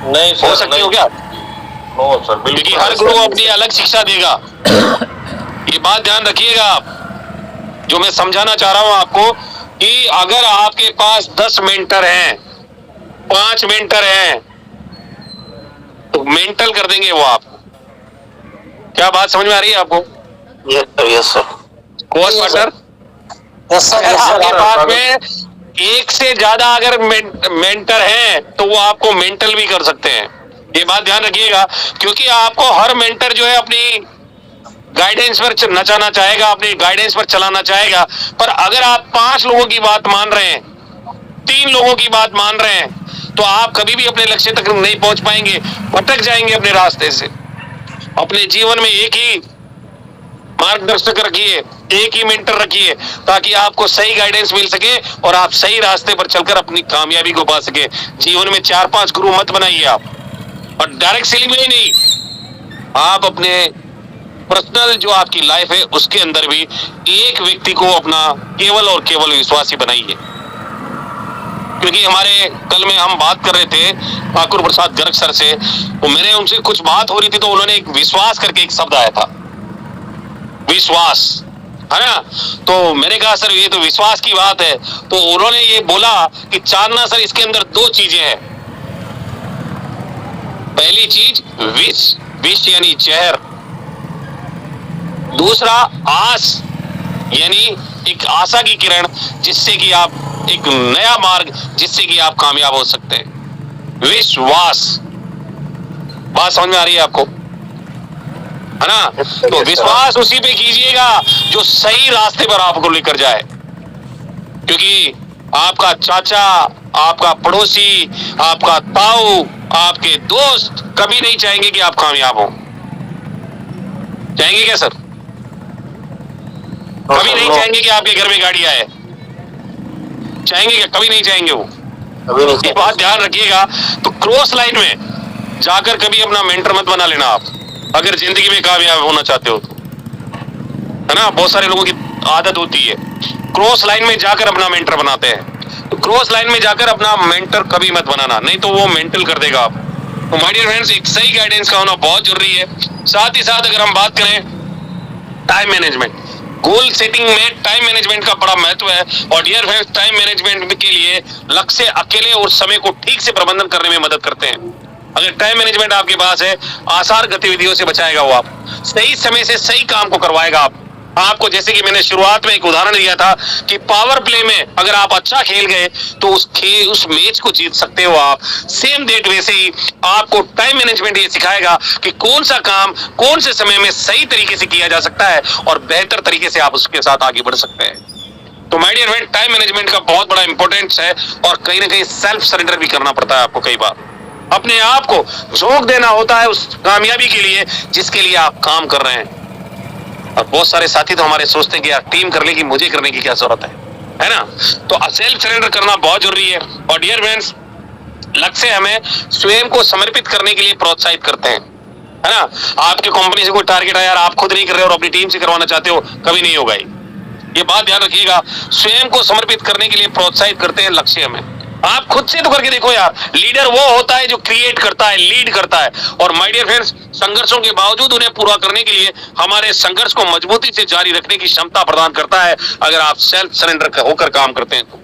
नहीं सर, हो सकते हो क्या? नो सर, बिल्कुल। क्योंकि हर गुरु अपनी अलग शिक्षा देगा, ये बात ध्यान रखिएगा आप। जो मैं समझाना चाह रहा हूं आपको कि अगर आपके पास 10 मेंटर हैं, 5 मेंटर हैं, तो मेंटल कर देंगे वो आपको। क्या बात समझ में आ रही है आपको? Yes sir. कोच पार्टनर, अगर आपके पास में एक से ज्यादा अगर मेंटर हैं तो वो आपको मेंटल भी कर सकते हैं। ये बात ध्यान रखिएगा, क्योंकि आपको हर मेंटर जो है अपनी गाइडेंस पर नचाना चाहेगा, अपनी गाइडेंस पर चलाना चाहेगा। पर अगर आप 5 लोगों की बात मान रहे हैं, 3 लोगों की बात मान रहे हैं, तो आप कभी भी अपने लक्ष्य तक नहीं पहुंच पाएंगे, भटक जाएंगे अपने रास्ते से। अपने जीवन में एक ही मार्गदर्शक रखिए, एक ही मेंटर रखिए, ताकि आपको सही गाइडेंस मिल सके और आप सही रास्ते पर चलकर अपनी कामयाबी को पा सके। जीवन में 4-5 गुरु मत बनाइए आप, और डायरेक्ट सेलिंग में ही नहीं, आप अपने पर्सनल जो आपकी लाइफ है उसके अंदर भी एक व्यक्ति को अपना केवल और केवल विश्वासी बनाइए। क्योंकि हमारे कल में हम बात कर रहे थे ठाकुर प्रसाद गर्ग सर से, तो मैंने उनसे कुछ बात हो रही थी, तो उन्होंने एक विश्वास करके एक शब्द आया था, विश्वास, है ना। तो मैंने कहा सर ये तो विश्वास की बात है, तो उन्होंने ये बोला कि चांदना सर इसके अंदर दो चीजें हैं। पहली चीज विष, विष यानी जहर, दूसरा आस यानी एक आशा की किरण, जिससे कि आप एक नया मार्ग, जिससे कि आप कामयाब हो सकते हैं। विश्वास, बात समझ में आ रही है आपको, है ना। तो विश्वास उसी पे कीजिएगा जो सही रास्ते पर आपको लेकर जाए, क्योंकि आपका चाचा, आपका पड़ोसी, आपका ताऊ, आपके दोस्त कभी नहीं चाहेंगे कि आप कामयाब हो। चाहेंगे क्या सर? कभी नहीं चाहेंगे कि आपके घर में गाड़ी आए, चाहेंगे क्या? कभी नहीं चाहेंगे वो। ये बात ध्यान रखिएगा। तो क्रॉस लाइन में जाकर कभी अपना मेंटर मत बना लेना आप, अगर जिंदगी में कामयाब होना चाहते हो तो, है ना। बहुत सारे लोगों की आदत होती है क्रॉस लाइन में जाकर अपना मेंटर बनाते हैं, तो क्रॉस लाइन में जाकर अपना मेंटर कभी मत बनाना, नहीं तो वो मेंटल कर देगा आप। तो माय डियर फ्रेंड्स, एक सही गाइडेंस का होना बहुत जरूरी है। साथ ही साथ अगर हम बात करें टाइम मैनेजमेंट, गोल सेटिंग में टाइम मैनेजमेंट का बड़ा महत्व है। और डियर फ्रेंड्स, टाइम मैनेजमेंट के लिए लक्ष्य अकेले और समय को ठीक से प्रबंधन करने में मदद करते हैं। अगर टाइम मैनेजमेंट आपके पास है, आसार गतिविधियों से बचाएगा वो, आप सही समय से सही काम को करवाएगा आपको। जैसे कि मैंने शुरुआत में एक उदाहरण दिया था कि पावर प्ले में अगर आप अच्छा खेल गए तो उस मैच को जीत सकते हो आप। सेम डेट वैसे ही आपको टाइम मैनेजमेंट ये सिखाएगा कि कौन सा काम कौन से समय में सही तरीके से किया जा सकता है और बेहतर तरीके से आप उसके साथ आगे बढ़ सकते हैं। तो my dear friend, time management का बहुत बड़ा इंपॉर्टेंस है, और कहीं ना कहीं सेल्फ सरेंडर भी करना पड़ता है आपको। कई बार अपने आप को झोंक देना होता है उस कामयाबी के लिए जिसके लिए आप काम कर रहे हैं। और बहुत सारे साथी तो हमारे सोचते हैं कि यार टीम कर लेगी, मुझे करने की क्या जरूरत है ना। तो सेल्फ सरेंडर करना बहुत जरूरी है। और डियर फ्रेंड्स, लक्ष्य हमें स्वयं को समर्पित करने के लिए प्रोत्साहित करते हैं, है ना। आपकी कंपनी से कोई टारगेट है, यार आप खुद नहीं कर रहे हो और अपनी टीम से करवाना चाहते हो, कभी नहीं होगा ये बात ध्यान रखिएगा। स्वयं को समर्पित करने के लिए प्रोत्साहित करते हैं लक्ष्य हमें। आप खुद से तो करके देखो यार, लीडर वो होता है जो क्रिएट करता है, लीड करता है। और माय डियर फ्रेंड्स, संघर्षों के बावजूद उन्हें पूरा करने के लिए हमारे संघर्ष को मजबूती से जारी रखने की क्षमता प्रदान करता है, अगर आप सेल्फ सरेंडर होकर काम करते हैं तो,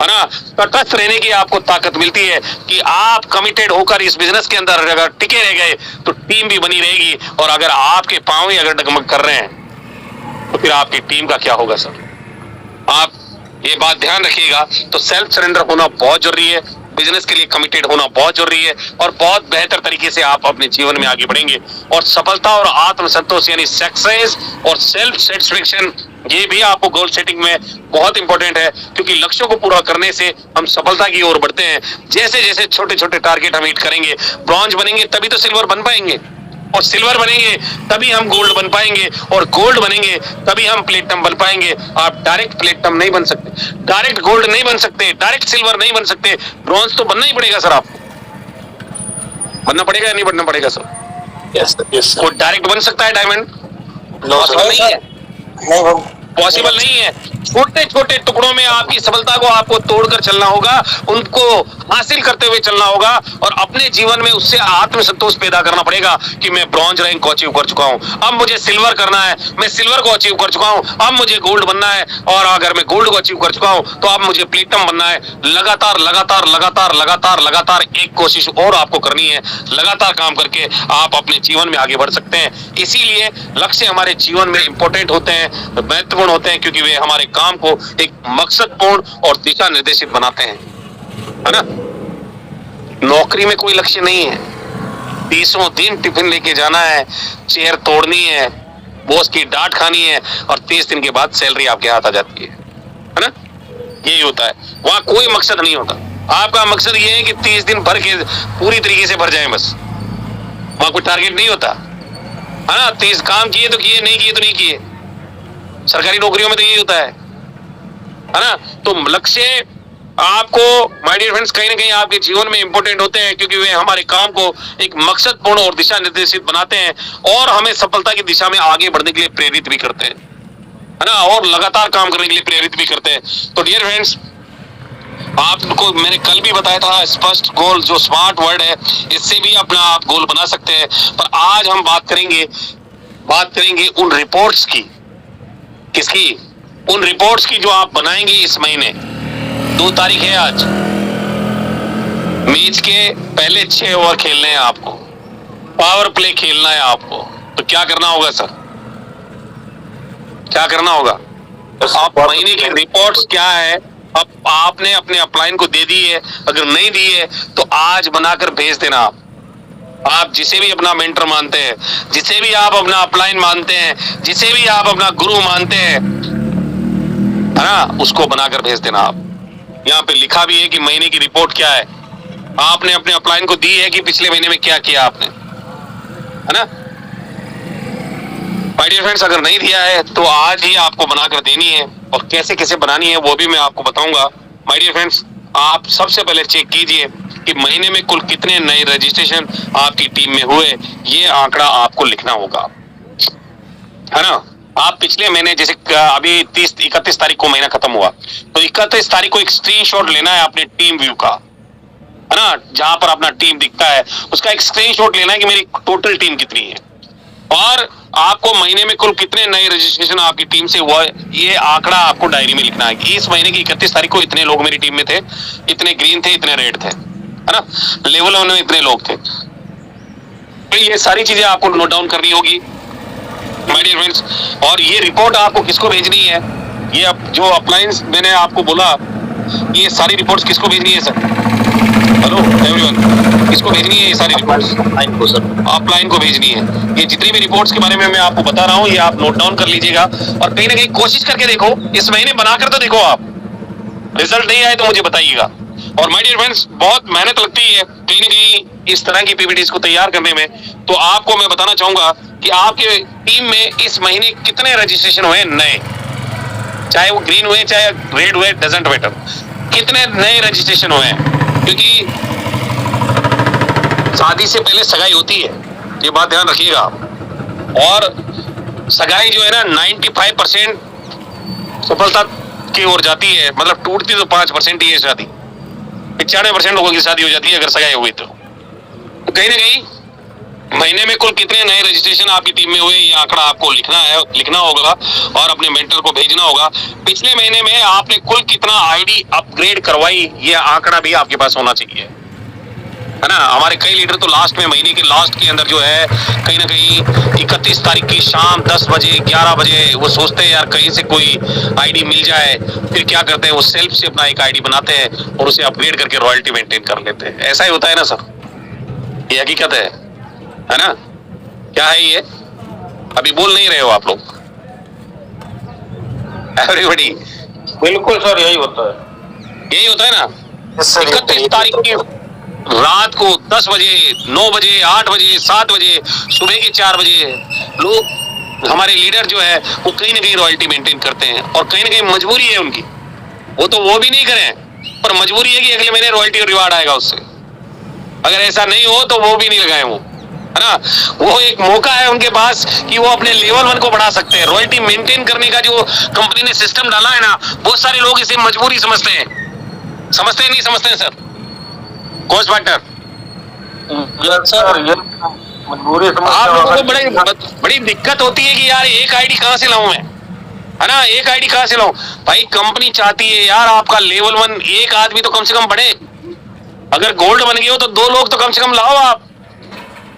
है ना। तटस्थ रहने की आपको ताकत मिलती है कि आप कमिटेड होकर इस बिजनेस के अंदर अगर टिके रह गए तो टीम भी बनी रहेगी। और अगर आपके पांव ही अगर डगमग कर रहे हैं तो फिर आपकी टीम का क्या होगा सर। आप ये बात ध्यान रखिएगा। तो सेल्फ सरेंडर होना बहुत जरूरी है, बिजनेस के लिए कमिटेड होना बहुत जरूरी है, और बहुत बेहतर तरीके से आप अपने जीवन में आगे बढ़ेंगे। और सफलता और आत्मसंतोष यानी सक्सेस और सेल्फ सेटिस्फेक्शन, ये भी आपको गोल सेटिंग में बहुत इंपॉर्टेंट है, क्योंकि लक्ष्यों को पूरा करने से हम सफलता की ओर बढ़ते हैं। जैसे जैसे छोटे छोटे टारगेट हम हिट करेंगे, ब्रॉन्ज बनेंगे तभी तो सिल्वर बन पाएंगे, और सिल्वर बनेंगे तभी हम गोल्ड बन पाएंगे, और गोल्ड बनेंगे तभी हम प्लेटिनम बन पाएंगे। आप डायरेक्ट प्लेटिनम नहीं बन सकते, डायरेक्ट गोल्ड नहीं बन सकते, डायरेक्ट सिल्वर नहीं बन सकते, ब्रॉन्ज तो बनना ही पड़ेगा सर। आपको बनना पड़ेगा या नहीं बनना पड़ेगा सर? यस वो डायरेक्ट बन सकता है डायमंड? पॉसिबल नहीं है, पॉसिबल नहीं है। छोटे छोटे टुकड़ों में आपकी सफलता को आपको तोड़कर चलना होगा, उनको हासिल करते हुए चलना होगा, और अपने जीवन में उससे आत्मसंतोष पैदा करना पड़ेगा कि मैं ब्रॉन्ज रैंक को अचीव कर चुका हूं, अब मुझे सिल्वर करना है, मैं सिल्वर को अचीव कर चुका हूं, अब मुझे गोल्ड बनना है, और अगर मैं गोल्ड को अचीव कर चुका हूं तो अब मुझे प्लेटिनम बनना है। लगातार लगातार लगातार लगातार लगातार एक कोशिश और आपको करनी है, लगातार काम करके आप अपने जीवन में आगे बढ़ सकते हैं। इसीलिए लक्ष्य हमारे जीवन में इंपॉर्टेंट होते हैं, महत्वपूर्ण होते हैं, क्योंकि वे हमारे काम को एक मकसदपूर्ण और दिशा निर्देशित बनाते हैं, है ना। नौकरी में कोई लक्ष्य नहीं है, 30 दिन टिफिन लेके जाना है, चेयर तोड़नी है, बॉस की डांट खानी है, और 30 दिन के बाद सैलरी आपके हाथ आ जाती है ना। यही होता है, वहां कोई मकसद नहीं होता। आपका मकसद ये है कि 30 दिन भर के पूरी तरीके से भर जाए, बस। वहां कोई टारगेट नहीं होता, है ना। 30 काम किए तो किए, नहीं किए तो नहीं किए। सरकारी नौकरियों में तो यही होता है ना। तो लक्ष्य आपको माय डियर फ्रेंड्स कहीं ना कहीं आपके जीवन में इंपॉर्टेंट होते हैं, क्योंकि वे हमारे काम को एक मकसदपूर्ण और दिशा निर्देशित बनाते हैं, और हमें सफलता की दिशा में आगे बढ़ने के लिए प्रेरित भी करते हैं, है ना, और लगातार काम करने के लिए प्रेरित भी करते हैं। तो डियर फ्रेंड्स, आपको मैंने कल भी बताया था, स्पष्ट गोल जो स्मार्ट वर्ड है, इससे भी अपना आप गोल बना सकते हैं। पर आज हम बात करेंगे उन रिपोर्ट्स की। किसकी? उन रिपोर्ट्स की जो आप बनाएंगे इस महीने। 2 तारीख है आज। मैच के पहले 6 ओवर खेलने हैं आपको, पावर प्ले खेलना है आपको। तो क्या करना होगा सर? क्या करना होगा? आप महीने की रिपोर्ट्स क्या है, अब आपने अपने अपलाइन को दे दी है, अगर नहीं दी है तो आज बनाकर भेज देना। आप जिसे भी अपना मेंटर मानते हैं, जिसे भी आप अपना अपलाइन मानते हैं, जिसे भी आप अपना गुरु मानते हैं, है ना, उसको बनाकर भेज देना। आप यहाँ पे लिखा भी है कि महीने की रिपोर्ट क्या है, आपने अपने अपलाइन को दी है कि पिछले महीने में क्या किया आपने, है ना। माय डियर फ्रेंड्स, अगर नहीं दिया है तो आज ही आपको बनाकर देनी है, और कैसे कैसे बनानी है वो भी मैं आपको बताऊंगा। माय डियर फ्रेंड्स, आप सबसे पहले चेक कीजिए कि महीने में कुल कितने नए रजिस्ट्रेशन आपकी टीम में हुए। ये आंकड़ा आपको लिखना होगा, है ना। आप पिछले महीने जैसे अभी 31 तारीख को महीना खत्म हुआ, तो 31 तारीख को एक स्क्रीनशॉट लेना है अपने टीम व्यू का, है ना, जहां पर अपना टीम दिखता है उसका एक स्क्रीनशॉट लेना है कि मेरी टोटल टीम कितनी है, और आपको महीने में कुल कितने नए रजिस्ट्रेशन आपकी टीम से हुआ, ये आंकड़ा आपको डायरी में लिखना है कि इस महीने की 31 तारीख को इतने लोग मेरी टीम में थे, इतने ग्रीन थे, इतने रेड थे, है ना, लेवल 1 में इतने लोग थे। तो ये सारी चीजें आपको नोट डाउन करनी होगी माय डियर फ्रेंड्स। और ये रिपोर्ट आपको किसको भेजनी है, ये अब जो अप्लायंस मैंने आपको बोला, ये सारी रिपोर्ट्स किसको भेजनी है सर? हेलो एवरीवन, किसको भेजनी है ये सारी रिपोर्ट्स? लाइन को सर, अपलाइन को भेजनी है। ये जितनी भी रिपोर्ट्स के बारे में मैं आपको बता रहा हूँ, ये आप नोट डाउन कर लीजिएगा, और कहीं ना कहीं कोशिश करके देखो, इस महीने बनाकर तो देखो। आप रिजल्ट नहीं आए तो मुझे बताइएगा। और माय डियर फ्रेंड्स, बहुत मेहनत लगती है कहीं ना कहीं इस तरह की पीपीटीज को तैयार करने में। तो आपको मैं बताना चाहूंगा कि आपके टीम में इस महीने कितने रजिस्ट्रेशन हुए नए, चाहे वो ग्रीन हुए चाहे रेड हुए, डजंट मैटर, कितने नए रजिस्ट्रेशन हुए हैं। क्योंकि शादी से पहले सगाई होती है, ये बात ध्यान रखिएगा। और सगाई जो है ना 95% सफलता की ओर जाती है, मतलब टूटती तो 5% ही है शादी, 95% लोगों की शादी हो जाती है अगर सगाई हुई तो कहीं ना कहीं महीने में कुल कितने नए रजिस्ट्रेशन आपकी टीम में हुए, ये आंकड़ा आपको लिखना होगा और अपने मेंटर को भेजना होगा। पिछले महीने में आपने कुल कितना आईडी अपग्रेड करवाई, ये आंकड़ा भी आपके पास होना चाहिए, है ना। हमारे कई लीडर तो लास्ट में, महीने के लास्ट के अंदर जो है, कहीं ना कहीं 31 तारीख की शाम 10 बजे 11 बजे वो सोचते हैं यार कहीं से कोई आईडी मिल जाए, फिर क्या करते हैं वो सेल्फ से अपना एक आईडी बनाते हैं और उसे अपग्रेड करके रॉयल्टी मेंटेन कर लेते हैं। ऐसा ही होता है ना सर, ये हकीकत है ना। क्या है ये? अभी बोल नहीं रहे हो आप लोग एवरीबॉडी? बिल्कुल सर, यही होता है, यही होता है ना। 31 तारीख की रात को 10 बजे, 9 बजे, 8 बजे, 7 बजे, सुबह के 4 बजे लोग, हमारे लीडर जो है वो कहीं ना कहीं रॉयल्टी मेंटेन करते हैं, और कहीं ना कहीं मजबूरी है उनकी, वो तो वो भी नहीं करें, पर मजबूरी है कि अगले महीने रॉयल्टी और रिवार्ड आएगा उससे। अगर ऐसा नहीं हो तो वो भी नहीं लगाए वो, है ना। वो एक मौका है उनके पास कि वो अपने लेवल 1 को बढ़ा सकते हैं। रॉयल्टी मेंटेन करने का जो कंपनी ने सिस्टम डाला है ना, बहुत सारे लोग इसे मजबूरी समझते हैं। समझते हैं नहीं समझते हैं सर? कोच पार्टनर सर, ये मजबूरी आप लोगों को बड़ी दिक्कत होती है कि यार एक आईडी कहां से लाऊं मैं, है ना, एक आईडी कहां से लाऊं। भाई कंपनी चाहती है यार आपका लेवल 1 एक आदमी तो कम से कम बढ़े। अगर गोल्ड बन गए हो तो 2 लोग तो कम से कम लाओ। आप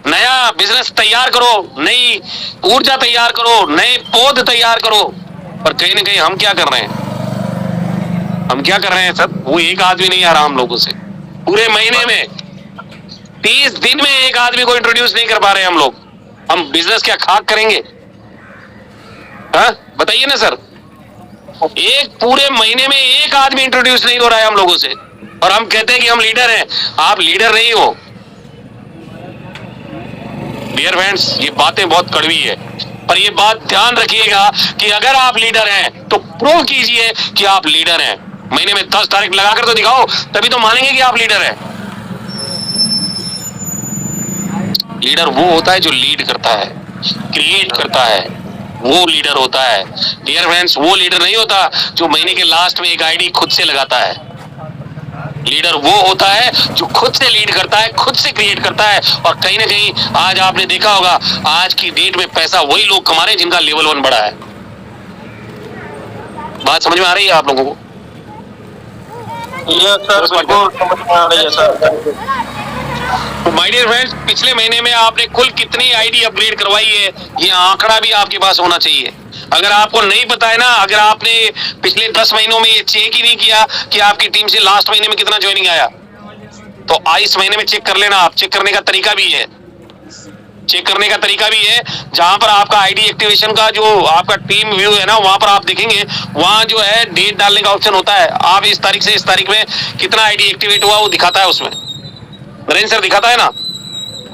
नया बिजनेस तैयार करो, नई ऊर्जा तैयार करो, नए पौध तैयार करो। पर कहीं ना कहीं हम क्या कर रहे हैं, हम क्या कर रहे हैं सर? वो एक आदमी नहीं आ रहा हम लोगों से, पूरे महीने में 30 दिन में एक आदमी को इंट्रोड्यूस नहीं कर पा रहे हम लोग। हम बिजनेस क्या खाक करेंगे? हाँ बताइए ना सर। एक पूरे महीने में एक आदमी इंट्रोड्यूस नहीं हो रहा है हम लोगों से, और हम कहते हैं कि हम लीडर हैं। आप लीडर नहीं हो डियर फ्रेंड्स, ये बातें बहुत कड़वी है, पर ये बात ध्यान रखिएगा कि अगर आप लीडर हैं तो प्रूव कीजिए कि आप लीडर हैं। महीने में 10 तारीख लगाकर तो दिखाओ, तभी तो मानेंगे कि आप लीडर हैं। लीडर वो होता है जो लीड करता है, क्रिएट करता है, वो लीडर होता है। डियर फ्रेंड्स, वो लीडर नहीं होता जो महीने के लास्ट में एक आईडी खुद से लगाता है। लीडर वो होता है जो खुद से लीड करता है, खुद से क्रिएट करता है। और कहीं ना कहीं आज आपने देखा होगा, आज की डेट में पैसा वही लोग कमा रहे हैं जिनका लेवल 1 बड़ा है। बात समझ में आ रही है आप लोगों को? यस सर, बिल्कुल समझ में आ रही है सर। तो माय डियर फ्रेंड्स, पिछले महीने में आपने कुल कितनी आईडी अपग्रेड करवाई है, ये आंकड़ा भी आपके पास होना चाहिए। अगर आपको नहीं पता है ना, अगर आपने पिछले 10 महीनों में ये चेक ही नहीं किया कि आपकी टीम से लास्ट महीने में कितना ज्वाइनिंग आया, तो इस महीने में चेक कर लेना। आप चेक करने का तरीका भी है, चेक करने का तरीका भी है, जहां पर आपका आईडी एक्टिवेशन का जो आपका टीम व्यू है ना, वहां पर आप देखेंगे, वहां जो है डेट डालने का ऑप्शन होता है। आप इस तारीख से इस तारीख में कितना आईडी एक्टिवेट हुआ वो दिखाता है उसमें। नरेंद्र सर दिखाता है ना?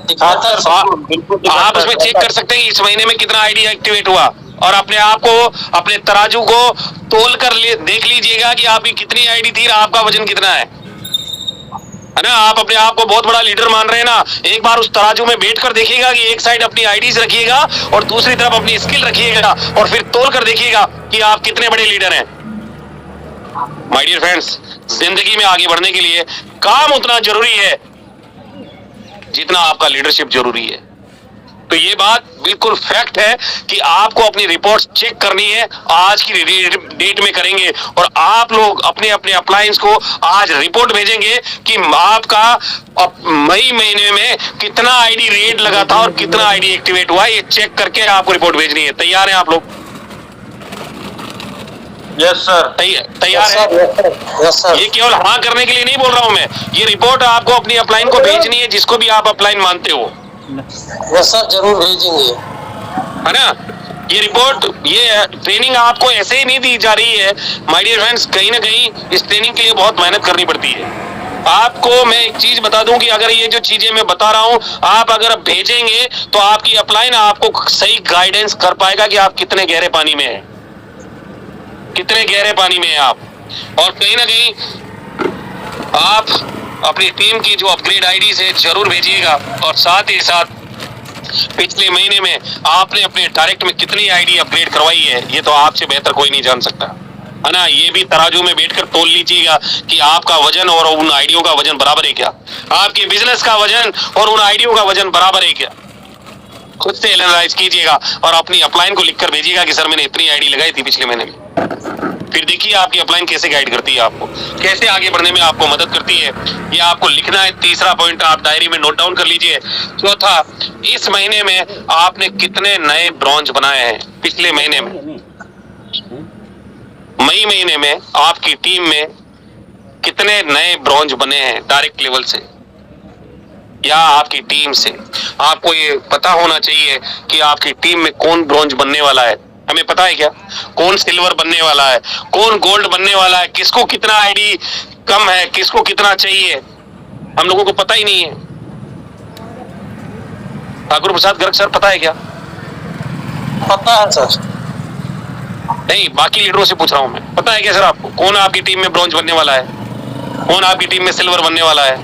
दिखाता है सर, बिल्कुल दिखाता आप उसमें है। चेक कर सकते हैं कि इस महीने में कितना आईडी एक्टिवेट हुआ, और अपने आप को, अपने तराजू को तोल कर देख लीजिएगा कि आपकी कितनी आईडी थी और आपका वजन कितना है ना? आप अपने आप को बहुत बड़ा लीडर मान रहे हैं ना, एक बार उस तराजू में बैठ कर देखिएगा कि एक साइड अपनी आईडीज रखिएगा और दूसरी तरफ अपनी स्किल रखिएगा, और फिर तोल कर देखिएगा कि आप कितने बड़े लीडर हैं। माय डियर फ्रेंड्स, जिंदगी में आगे बढ़ने के लिए काम उतना जरूरी है जितना आपका लीडरशिप जरूरी है। तो ये बात बिल्कुल फैक्ट है कि आपको अपनी रिपोर्ट्स चेक करनी है, आज की डेट में करेंगे, और आप लोग अपने अपने अप्लायंस को आज रिपोर्ट भेजेंगे कि आपका मई महीने में कितना आईडी रेड लगा था और कितना आईडी एक्टिवेट हुआ। ये चेक करके आपको रिपोर्ट भेजनी है। तैयार हैं आप लोग? Yes sir. तैयार है? Yes sir. ये केवल हाँ करने के लिए नहीं बोल रहा हूं मैं, ये रिपोर्ट आपको अपनी अपलाइन को भेजनी है, जिसको भी आप अपलाइन मानते हो। यस सर, जरूर भेजेंगे, है ना? ये रिपोर्ट, ये ट्रेनिंग आपको ऐसे ही नहीं दी जा रही है माय डियर फ्रेंड्स। कहीं ना कहीं इस ट्रेनिंग के लिए बहुत मेहनत करनी पड़ती है। आपको मैं एक चीज बता दूं कि अगर ये जो चीजें मैं बता रहा हूं आप अगर भेजेंगे तो आपकी अपलाइन आपको सही गाइडेंस कर पाएगा कि आप कितने गहरे पानी में हैं, कितने गहरे पानी में हैं आप। और कहीं ना कहीं आप अपनी टीम की जो अपग्रेड आईडीज है जरूर भेजिएगा, और साथ ही साथ पिछले महीने में आपने अपने डायरेक्ट में कितनी आईडी अपग्रेड करवाई है, ये तो आपसे बेहतर कोई नहीं जान सकता, है ना? ये भी तराजू में बैठकर तोल लीजिएगा कि आपका वजन और उन आईडियों का वजन बराबर है क्या, आपके बिजनेस का वजन और उन आईडियों का वजन बराबर है क्या। खुद से एनालाइज कीजिएगा और अपनी अपलाइन को लिखकर भेजिएगा कि सर मैंने इतनी आईडी लगाई थी पिछले महीने में। फिर देखिए आपकी अपलाइन कैसे गाइड करती है आपको, कैसे आगे बढ़ने में आपको मदद करती है। ये आपको लिखना है। तीसरा पॉइंट आप डायरी में नोट डाउन कर लीजिए। चौथा, इस महीने में आपने कितने नए ब्रॉन्ज बनाए हैं पिछले महीने में। मई महीने में आपकी टीम में कितने नए ब्रॉन्ज बने हैं डायरेक्ट लेवल से या आपकी टीम से। आपको ये पता होना चाहिए कि आपकी टीम में कौन ब्रॉन्ज बनने वाला है। हमें पता है क्या कौन सिल्वर बनने वाला है, कौन गोल्ड बनने वाला है, किसको कितना आईडी कम है, किसको कितना चाहिए, हम लोगों को पता ही नहीं है। ठाकुर प्रसाद गर्ग सर पता है क्या? पता है सर। नहीं, बाकी लीडरों से पूछ रहा हूं मैं, पता है क्या सर आपको कौन आपकी टीम में ब्रॉन्ज बनने वाला है, कौन आपकी टीम में सिल्वर बनने वाला है?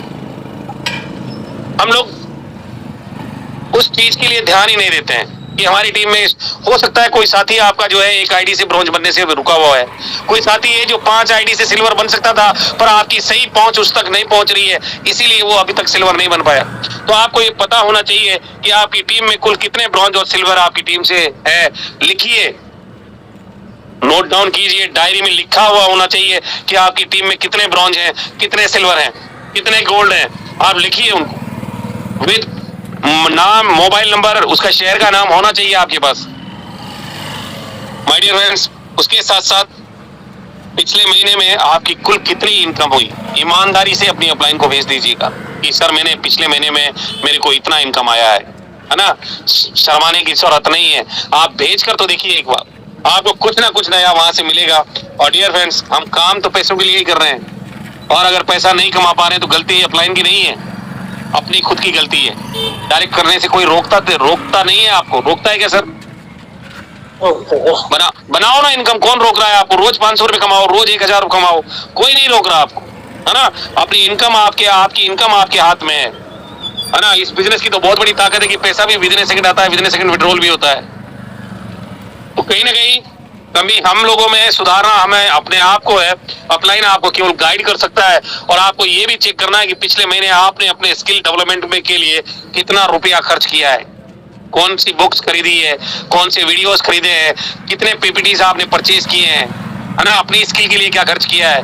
हम लोग उस चीज के लिए ध्यान ही नहीं देते हैं कि हमारी टीम में हो सकता है कोई साथी आपका जो है एक आईडी से ब्रॉन्ज बनने से रुका हुआ है, कोई साथी है जो 5 आईडी से सिल्वर बन सकता था पर आपकी सही पहुंच उस तक नहीं पहुंच रही है, इसीलिए वो अभी तक सिल्वर नहीं बन पाया। तो आपको ये पता होना चाहिए कि आपकी टीम में कुल कितने ब्रॉन्ज और सिल्वर आपकी टीम से है। लिखिए, नोट डाउन कीजिए, डायरी में लिखा हुआ होना चाहिए कि आपकी टीम में कितने ब्रॉन्ज हैं, कितने सिल्वर हैं, कितने गोल्ड हैं। आप लिखिए उनको विद नाम, मोबाइल नंबर, उसका शहर का नाम होना चाहिए आपके पास माय डियर फ्रेंड्स। उसके साथ साथ पिछले महीने में आपकी कुल कितनी इनकम हुई, ईमानदारी से अपनी अपलाइन को भेज दीजिएगा कि सर मैंने पिछले महीने में मेरे को इतना इनकम आया है ना। शर्माने की जरूरत नहीं है, आप भेज कर तो देखिए एक बार, आपको कुछ ना कुछ नया वहां से मिलेगा। और डियर फ्रेंड्स, हम काम तो पैसों के लिए ही कर रहे हैं, और अगर पैसा नहीं कमा पा रहे हैं तो गलती अपलाइन की नहीं है, अपनी खुद की गलती है। डायरेक्ट करने से कोई रोकता नहीं है आपको। रोकता है क्या सर? बनाओ ना इनकम, कौन रोक रहा है आपको? रोज 500 रुपए कमाओ, रोज 1000 रुपए कमाओ, कोई नहीं रोक रहा आपको, है ना। अपनी इनकम आपकी इनकम आपके हाथ में है ना। इस बिजनेस की तो बहुत बड़ी ताकत है कि पैसा भी विदिन ए सेकंड आता है, विदिन ए सेकंड विड्रॉल भी होता है। तो कहीं ना कहीं कमी हम लोगों में है, सुधारना हमें अपने आप को है। अपलाइन आपको केवल गाइड कर सकता है और आपको ये भी चेक करना है कि पिछले महीने आपने अपने स्किल डेवलपमेंट में के लिए कितना रुपया खर्च किया है, कौन सी बुक्स खरीदी है, कौन से वीडियोस खरीदे हैं, कितने पीपीटीज आपने परचेज किए हैं, है ना, अपनी स्किल के लिए क्या खर्च किया है।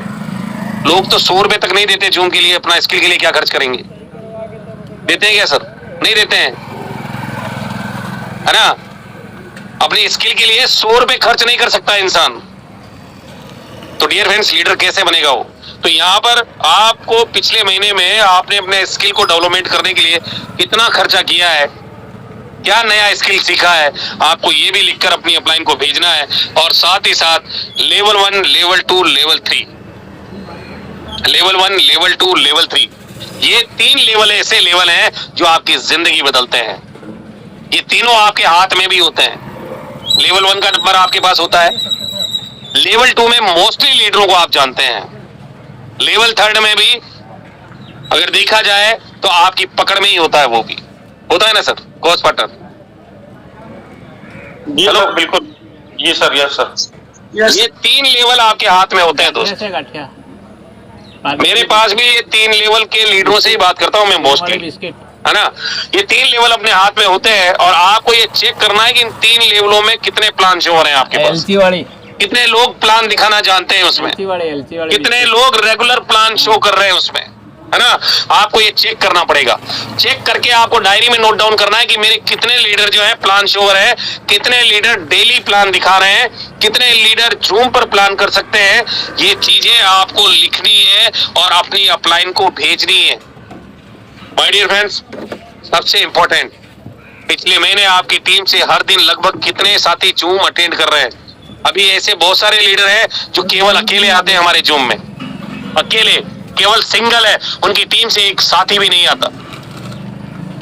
लोग तो 100 रुपए तक नहीं देते जूम के लिए, अपना स्किल के लिए क्या खर्च करेंगे? देते हैं क्या सर? नहीं देते हैं, है ना। अपनी स्किल के लिए 100 रुपए खर्च नहीं कर सकता इंसान। तो डियर फ्रेंड्स, लीडर कैसे बनेगा वो? तो यहाँ पर आपको पिछले महीने में आपने अपने स्किल को डेवलपमेंट करने के लिए कितना खर्चा किया है, क्या नया स्किल सीखा है, आपको ये भी लिखकर अपनी अपलाइन को भेजना है। और साथ ही साथ level 1, level 2, level 3, level 1, level 2, level 3, ये 3 लेवल ऐसे लेवल हैं जो आपकी जिंदगी बदलते हैं। ये तीनों आपके हाथ में भी होते हैं। लेवल 1 का नंबर आपके पास होता है, लेवल 2 में मोस्टली लीडरों को आप जानते हैं, लेवल 3 में भी अगर देखा जाए तो आपकी पकड़ में ही होता है, वो भी होता है ना सर, कोच पार्टनर। हेलो, बिल्कुल, जी सर, यस सर। ये 3 लेवल आपके हाथ में होते हैं दोस्त। मेरे पास भी ये 3 लेवल के लीडरों से ही बात करता हूँ मैं मोस्टली, है ना। ये 3 लेवल अपने हाथ में होते हैं और आपको ये चेक करना है कि इन 3 लेवलों में कितने प्लान शो हो रहे हैं आपके पास, कितने लोग प्लान दिखाना जानते हैं उसमें, कितने लोग रेगुलर प्लान शो कर रहे हैं उसमें, है ना। आपको ये चेक करना पड़ेगा। चेक करके आपको डायरी में नोट डाउन करना है कि मेरे कितने लीडर जो है प्लान शो हो रहे हैं, कितने लीडर डेली प्लान दिखा रहे हैं, कितने लीडर जूम पर प्लान कर सकते हैं। ये चीजें आपको लिखनी है और अपनी अपलाइन को भेजनी है। माय डियर फ्रेंड्स, सबसे इंपॉर्टेंट, पिछले महीने आपकी टीम से हर दिन लगभग कितने साथी जूम अटेंड कर रहे हैं। अभी ऐसे बहुत सारे लीडर हैं जो केवल अकेले आते हैं हमारे जूम में, अकेले, केवल सिंगल है, उनकी टीम से एक साथी भी नहीं आता,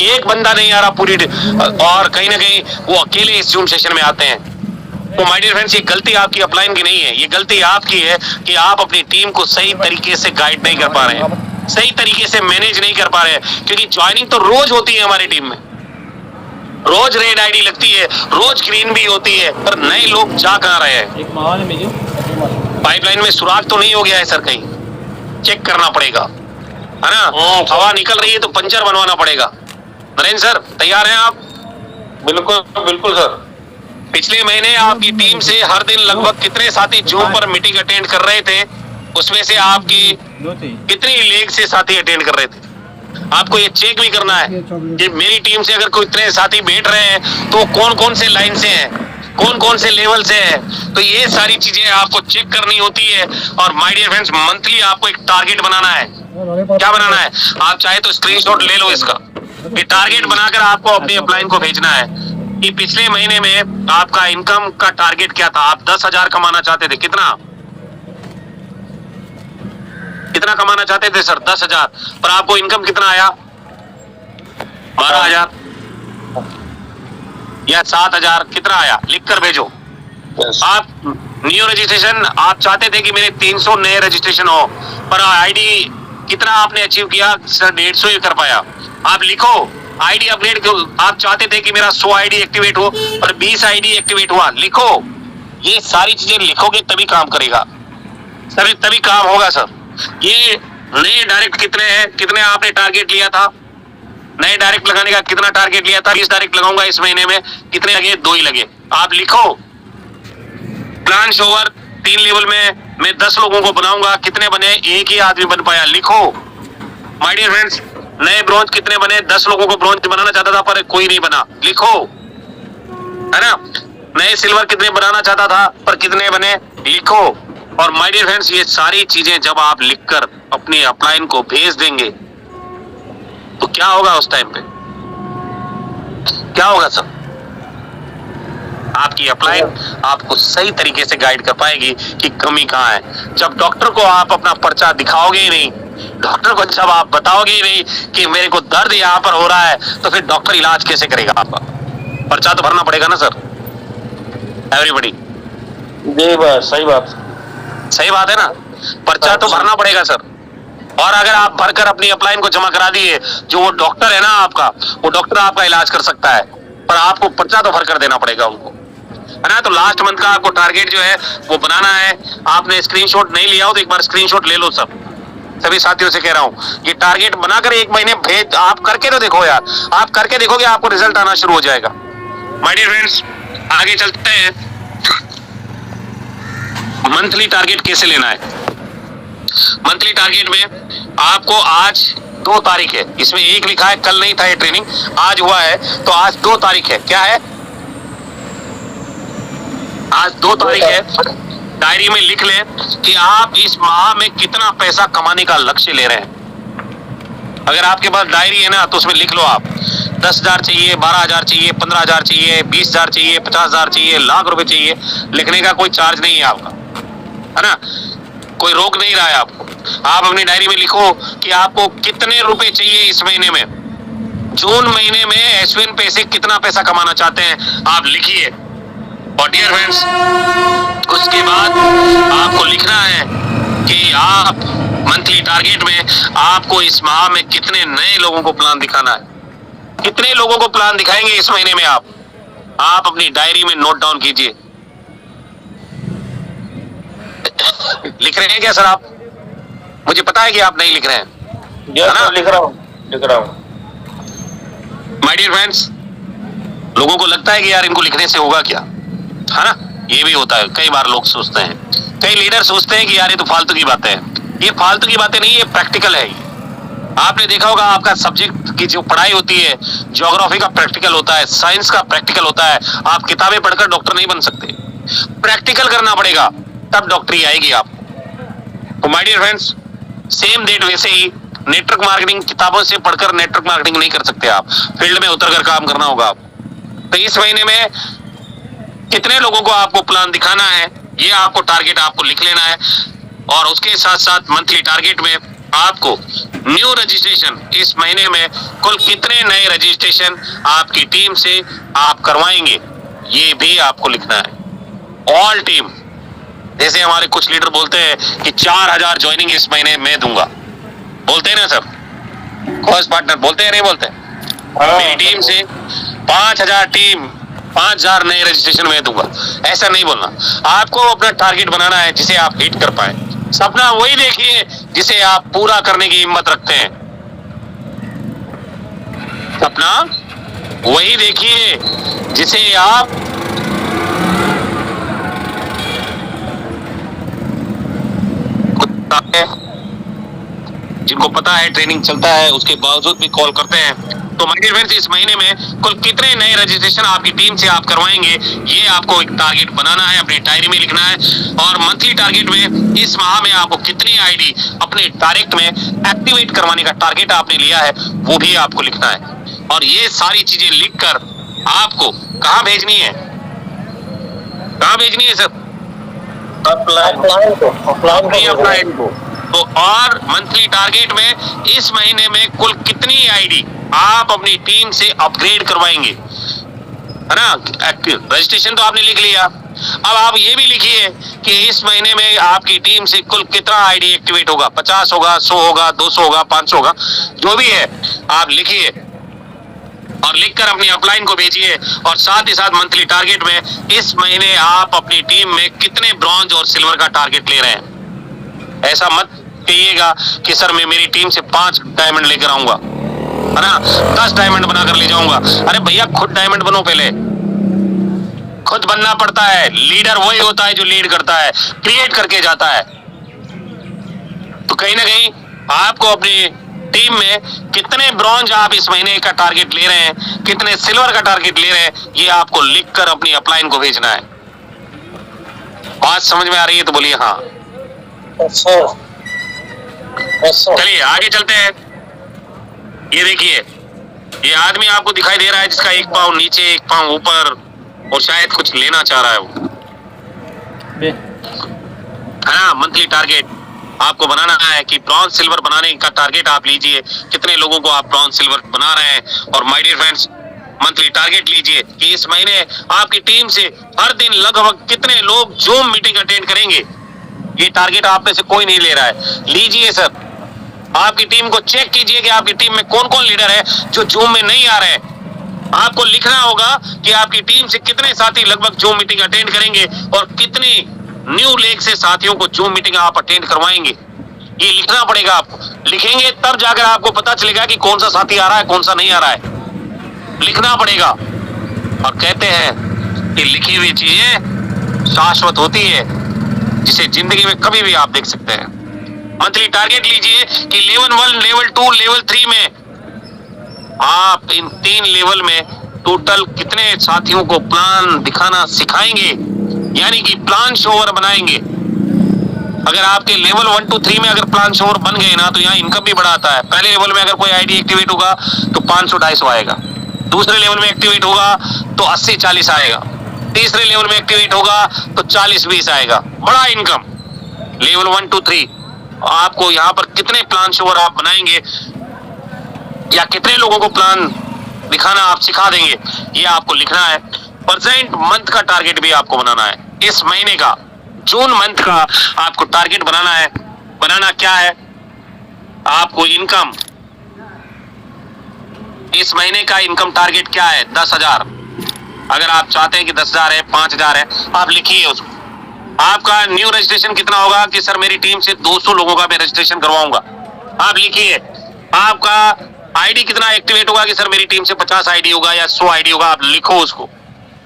एक बंदा नहीं आ रहा पूरी, और कहीं ना कहीं वो अकेले इस जूम सेशन में आते हैं। तो माय डियर फ्रेंड्स, ये गलती आपकी अपलाइन की नहीं है, ये गलती आपकी है कि आप अपनी टीम को सही तरीके से गाइड नहीं कर पा रहे हैं, सही तरीके से मैनेज नहीं कर पा रहे हैं। क्योंकि ज्वाइनिंग तो रोज होती है हमारी टीम में, रोज रेड आईडी लगती है, रोज ग्रीन भी होती है, पर नए लोग जा कहाँ रहे हैं? पाइपलाइन में सुराख तो नहीं हो गया है सर कहीं? चेक करना पड़ेगा, है ना। हवा निकल रही है तो पंचर बनवाना पड़ेगा। नरेंद्र सर, तैयार हैं आप? बिल्कुल बिल्कुल सर। पिछले महीने आपकी टीम से हर दिन लगभग कितने साथी जूम पर मीटिंग अटेंड कर रहे थे, उसमें से आपकी कितनी लेग से साथी अटेंड कर रहे थे? आपको ये चेक भी करना है कि मेरी टीम से अगर कोई इतने साथी बैठ रहे हैं तो कौन कौन से लाइन से हैं, कौन कौन से लेवल से है। तो ये सारी चीजें आपको चेक करनी होती है। और माय डियर फ्रेंड्स, मंथली आपको एक टारगेट बनाना है। क्या बनाना है? आप चाहे तो स्क्रीनशॉट ले लो इसका। ये टारगेट बनाकर आपको अपनी अपलाइन को भेजना है कि पिछले महीने में आपका इनकम का टारगेट क्या था। आप 10,000 कमाना चाहते थे, कितना कमाना चाहते थे सर? 10,000, पर आपको इनकम कितना आया? 12,000 या 7,000, कितना आया? लिख कर भेजो। आप न्यू रजिस्ट्रेशन आप चाहते थे कि मेरे 300 नए रजिस्ट्रेशन हो, पर आईडी कितना आपने अचीव किया सर? 150 ही कर पाया। आप लिखो आईडी अपडेट, आप चाहते थे कि मेरा 100 आईडी एक्टिवेट हो, पर 20 आईडी एक्टिवेट हुआ। लिखो, ये सारी चीजें लिखोगे तभी काम करेगा सर, तभी काम होगा सर। ये नए डायरेक्ट कितने हैं, कितने आपने टारगेट लिया था? नए डायरेक्ट लगाने का कितना टारगेट लिया था? 20 डायरेक्ट लगाऊंगा इस महीने में, कितने लगे? 2 ही लगे। आप लिखो, प्लान शोवर 3 लेवल में मैं 10 लोगों को बनाऊंगा, कितने बने? 1 ही आदमी बन पाया। लिखो माय डियर फ्रेंड्स, नए ब्रॉन्ज कितने बने? 10 लोगों को ब्रॉन्ज बनाना चाहता था पर कोई नहीं बना। लिखो, है ना। नए सिल्वर कितने बनाना चाहता था पर कितने बने? लिखो। और माय डियर फ्रेंड्स, ये सारी चीजें जब आप लिखकर अपनी अपलाइन को भेज देंगे तो क्या होगा उस टाइम पे? क्या होगा सर? आपकी अपलाइन आपको सही तरीके से गाइड कर पाएगी कि कमी कहाँ है। जब डॉक्टर को आप अपना पर्चा दिखाओगे ही नहीं, डॉक्टर को जब आप बताओगे ही नहीं कि मेरे को दर्द यहाँ पर हो रहा है, तो फिर डॉक्टर इलाज कैसे करेगा आपका? पर्चा तो भरना पड़ेगा ना सर, एवरीबॉडी। सही बात है ना, पर्चा तो भरना पड़ेगा सर। और अगर आप भरकर अपनी अपलाइन को जमा करा दिए, जो वो डॉक्टर है ना आपका, वो डॉक्टर आपका इलाज कर सकता है, पर आपको पर्चा तो भर कर देना पड़ेगा उनको। है ना। तो लास्ट मंथ का आपको टारगेट जो है वो बनाना है। आपने स्क्रीनशॉट नहीं लिया हो तो एक बार स्क्रीनशॉट ले लो सभी साथियों से कह रहा हूं। ये टारगेट बनाकर एक महीने भेज आप करके तो देखो यार, आप करके देखोगे आपको रिजल्ट आना शुरू हो जाएगा। माय डियर फ्रेंड्स, आगे चलते हैं। मंथली टारगेट कैसे लेना है। मंथली टारगेट में आपको आज 2 तारीख है, इसमें 1 लिखा है, कल नहीं था ये ट्रेनिंग, आज हुआ है, तो आज 2 तारीख है। क्या है? आज 2 तारीख है। डायरी में लिख लें कि आप इस माह में कितना पैसा कमाने का लक्ष्य ले रहे हैं। अगर आपके पास डायरी है ना तो उसमें लिख लो आप 10,000 चाहिए, 12,000 चाहिए, 15,000 चाहिए, 20,000 चाहिए, 50,000 चाहिए, लाख रुपए चाहिए। लिखने का कोई चार्ज नहीं है आपका, है ना, कोई रोक नहीं रहा है आपको। आप अपनी डायरी में लिखो कि आपको कितने रुपए चाहिए इस महीने में। जून महीने में एसवीएन पे से कितना पैसा कमाना चाहते हैं आप लिखिए। और डियर फ्रेंड्स, उसके बाद आपको लिखना है कि आप मंथली टारगेट में आपको इस माह में कितने नए लोगों को प्लान दिखाना है। कितने लोगों को प्लान दिखाएंगे इस महीने में आप अपनी डायरी में नोट डाउन कीजिए। लिख रहे हैं क्या सर आप? मुझे पता है कि आप नहीं लिख रहे हैं। लिख रहा हूँ। माय डियर फ्रेंड्स, लोगों को लगता है कि यार इनको लिखने से होगा क्या, है ना, ये भी होता है। कई बार लोग सोचते हैं, कई लीडर सोचते हैं कि यार ये तो फालतू की बातें हैं। ये फालतू की बातें नहीं, ये प्रैक्टिकल है। आपने देखा होगा आपका सब्जेक्ट की जो पढ़ाई होती है, ज्योग्राफी का प्रैक्टिकल होता है, साइंस का प्रैक्टिकल होता है। आप किताबें पढ़कर डॉक्टर नहीं बन सकते, प्रैक्टिकल करना पड़ेगा, तब डॉक्टरी आएगी आपको। तो my dear friends, same date वैसे ही नेटवर्क मार्केटिंग किताबों से पढ़कर नेटवर्क मार्केटिंग नहीं कर सकते आप, फील्ड में उतरकर काम करना होगा आप। तो इस महीने में कितने लोगों को आपको प्लान दिखाना है, ये आपको टारगेट आपको लिख लेना है। और उसके साथ साथ मंथली टारगेट में आपको न्यू रजिस्ट्रेशन इस महीने में कुल कितने नए रजिस्ट्रेशन आपकी टीम से आप करवाएंगे, ये भी आपको लिखना है। ऑल टीम, जैसे हमारे कुछ लीडर बोलते हैं कि 4,000 ज्वाइनिंग इस महीने मैं दूंगा, बोलते हैं ना सर, कोच पार्टनर बोलते हैं नहीं बोलते? मेरी टीम से 5,000 नए रजिस्ट्रेशन मैं दूंगा, ऐसा नहीं बोलना। आपको अपना टारगेट बनाना है जिसे आप हिट कर पाए। सपना वही देखिए जिसे आप पूरा करने की हिम्मत रखते हैं। सपना वही देखिए जिसे आप जिनको पता है ट्रेनिंग चलता है उसके बावजूद भी कॉल करते हैं। तो माय डियर फ्रेंड्स, इस महीने में कुल कितने नए रजिस्ट्रेशन आपकी टीम से आप करवाएंगे, ये आपको एक टारगेट बनाना है, अपनी डायरी में लिखना है। और मंथली टारगेट में इस माह में आपको कितनी आईडी अपने डायरेक्ट में एक्टिवेट करवाने का टारगेट आपने लिया है, वो भी आपको लिखना है। और ये सारी चीजें लिखकर आपको कहाँ भेजनी है, कहाँ भेजनी है सर? अपलाइन को। तो और मंथली टारगेट में इस महीने में कुल कितनी आईडी आप अपनी टीम से अपग्रेड करवाएंगे, है ना। रजिस्ट्रेशन तो आपने लिख लिया, अब आप ये भी लिखिए कि इस महीने में आपकी टीम से कुल कितना आईडी एक्टिवेट होगा, 50 होगा, 100 होगा, 200 होगा, 500 होगा, जो भी है आप लिखिए और लिखकर अपनी अपलाइन को भेजिए। और साथ ही साथ मंथली टारगेट में इस महीने आप अपनी टीम में कितने ब्रॉन्ज और सिल्वर का टारगेट ले रहे हैं। ऐसा मत कहिएगा कि सर मैं मेरी टीम से 5 डायमंड लेकर आऊंगा, है ना, 10 डायमंड बनाकर ले जाऊंगा। अरे भैया खुद डायमंड बनो, पहले खुद बनना पड़ता है। लीडर वही होता है जो लीड करता है, क्रिएट करके जाता है। तो कहीं ना कहीं आपको अपनी टीम में कितने ब्रॉन्ज आप इस महीने का टारगेट ले रहे हैं, कितने सिल्वर का टारगेट ले रहे हैं, ये आपको लिखकर अपनी अपलाइन को भेजना है। बात समझ में आ रही है तो बोलिए हाँ। चलिए आगे चलते हैं। ये देखिए, ये आदमी आपको दिखाई दे रहा है जिसका एक पाँव नीचे एक पाँव ऊपर, और शायद कुछ लेना चाह रहा है वो, है ना। मंथली टारगेट आपको बनाना है कि ब्रॉन्ज सिल्वर बनाने का टारगेट आप लीजिए, कितने लोगों को आप ब्रॉन्ज सिल्वर बना रहे हैं। और my dear friends, monthly target लीजिए कि इस महीने आपकी टीम से हर दिन लगभग कितने लोग जूम मीटिंग अटेंड करेंगे। ये टारगेट आप में से कोई नहीं ले रहा है, लीजिए सर। आपकी टीम को चेक कीजिए कि आपकी टीम में कौन कौन लीडर है जो जूम में नहीं आ रहे हैं। आपको लिखना होगा कि आपकी टीम से कितने साथी लगभग जूम मीटिंग अटेंड करेंगे और कितने न्यू लेग से साथियों को जूम मीटिंग आप अटेंड करवाएंगे। ये लिखना पड़ेगा आपको। लिखेंगे तब जाकर आपको पता चलेगा कि कौन सा साथी आ रहा है, कौन सा नहीं आ रहा है। लिखना पड़ेगा। और कहते हैं कि लिखी हुई चीजें शाश्वत होती है, जिसे जिंदगी में कभी भी आप देख सकते हैं। मंथली टारगेट लीजिए कि लेवल 1, लेवल 2, लेवल 3 में आप इन 3 लेवल में टोटल कितने साथियों को प्लान दिखाना सिखाएंगे, यानी कि प्लान शोवर बनाएंगे। अगर आपके लेवल 1 to 3 में अगर प्लान शोवर बन गए ना, तो यहाँ इनकम भी बढ़ा आता है। पहले लेवल में अगर कोई आईडी एक्टिवेट होगा तो 500-250 आएगा। दूसरे लेवल में एक्टिवेट होगा तो 80-40 आएगा। तीसरे लेवल में एक्टिवेट होगा तो 40-20 आएगा। बड़ा इनकम लेवल 1 to 3। आपको यहाँ पर कितने प्लान शोवर आप बनाएंगे या कितने लोगों को प्लान दिखाना आप सिखा देंगे, ये आपको लिखना है। प्रेजेंट मंथ का टारगेट भी आपको बनाना है। इस महीने का, जून मंथ का आपको टारगेट बनाना है। बनाना क्या है? आपको इनकम, इस महीने का इनकम टारगेट क्या है? 10,000। अगर आप चाहते हैं कि 10,000 है, 5,000 है, आप लिखिए उसको। आपका न्यू रजिस्ट्रेशन कितना होगा कि सर मेरी टीम से 200 लोगों का मैं रजिस्ट्रेशन करवाऊंगा, आप लिखिए। आपका आईडी कितना एक्टिवेट होगा कि सर मेरी टीम से 50 आईडी होगा या 100 आईडी होगा, आप लिखो उसको।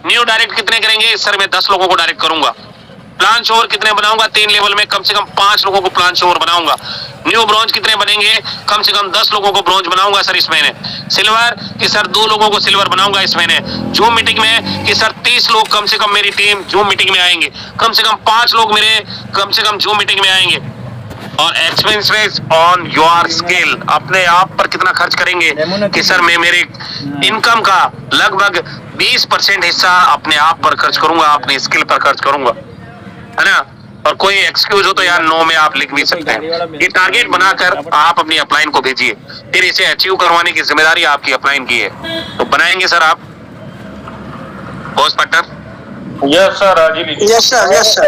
न्यू डायरेक्ट कितने करेंगे? सर मैं 10 लोगों को डायरेक्ट करूंगा। प्लान शोवर कितने बनाऊंगा? 3 लेवल में कम से कम 5 लोगों को प्लान शोवर बनाऊंगा। न्यू ब्रॉन्ज कितने बनेंगे? कम से कम 10 लोगों को ब्रॉन्ज बनाऊंगा सर इस महीने। सिल्वर कि सर 2 लोगों को सिल्वर बनाऊंगा इस महीने। जूम मीटिंग में कि सर 30 लोग कम से कम मेरी टीम जूम मीटिंग में आएंगे, कम से कम 5 लोग मेरे कम से कम जूम मीटिंग में आएंगे। और एक्सपेंसेस ऑन योर स्किल, अपने आप पर कितना खर्च करेंगे कि सर मैं मेरे इनकम का लगभग 20% हिस्सा अपने आप पर खर्च करूंगा, अपनी स्किल पर खर्च करूंगा, है ना। और कोई एक्सक्यूज हो तो यार नो में आप लिख भी सकते हैं। ये टारगेट बनाकर आप अपनी अपलाइन को भेजिए, फिर इसे अचीव करवाने की जिम्मेदारी आपकी अपलाइन की है। तो बनाएंगे सर आप पोस्ट पार्टनर? यस सर, आज ही लीजिए। Yes sir, yes sir.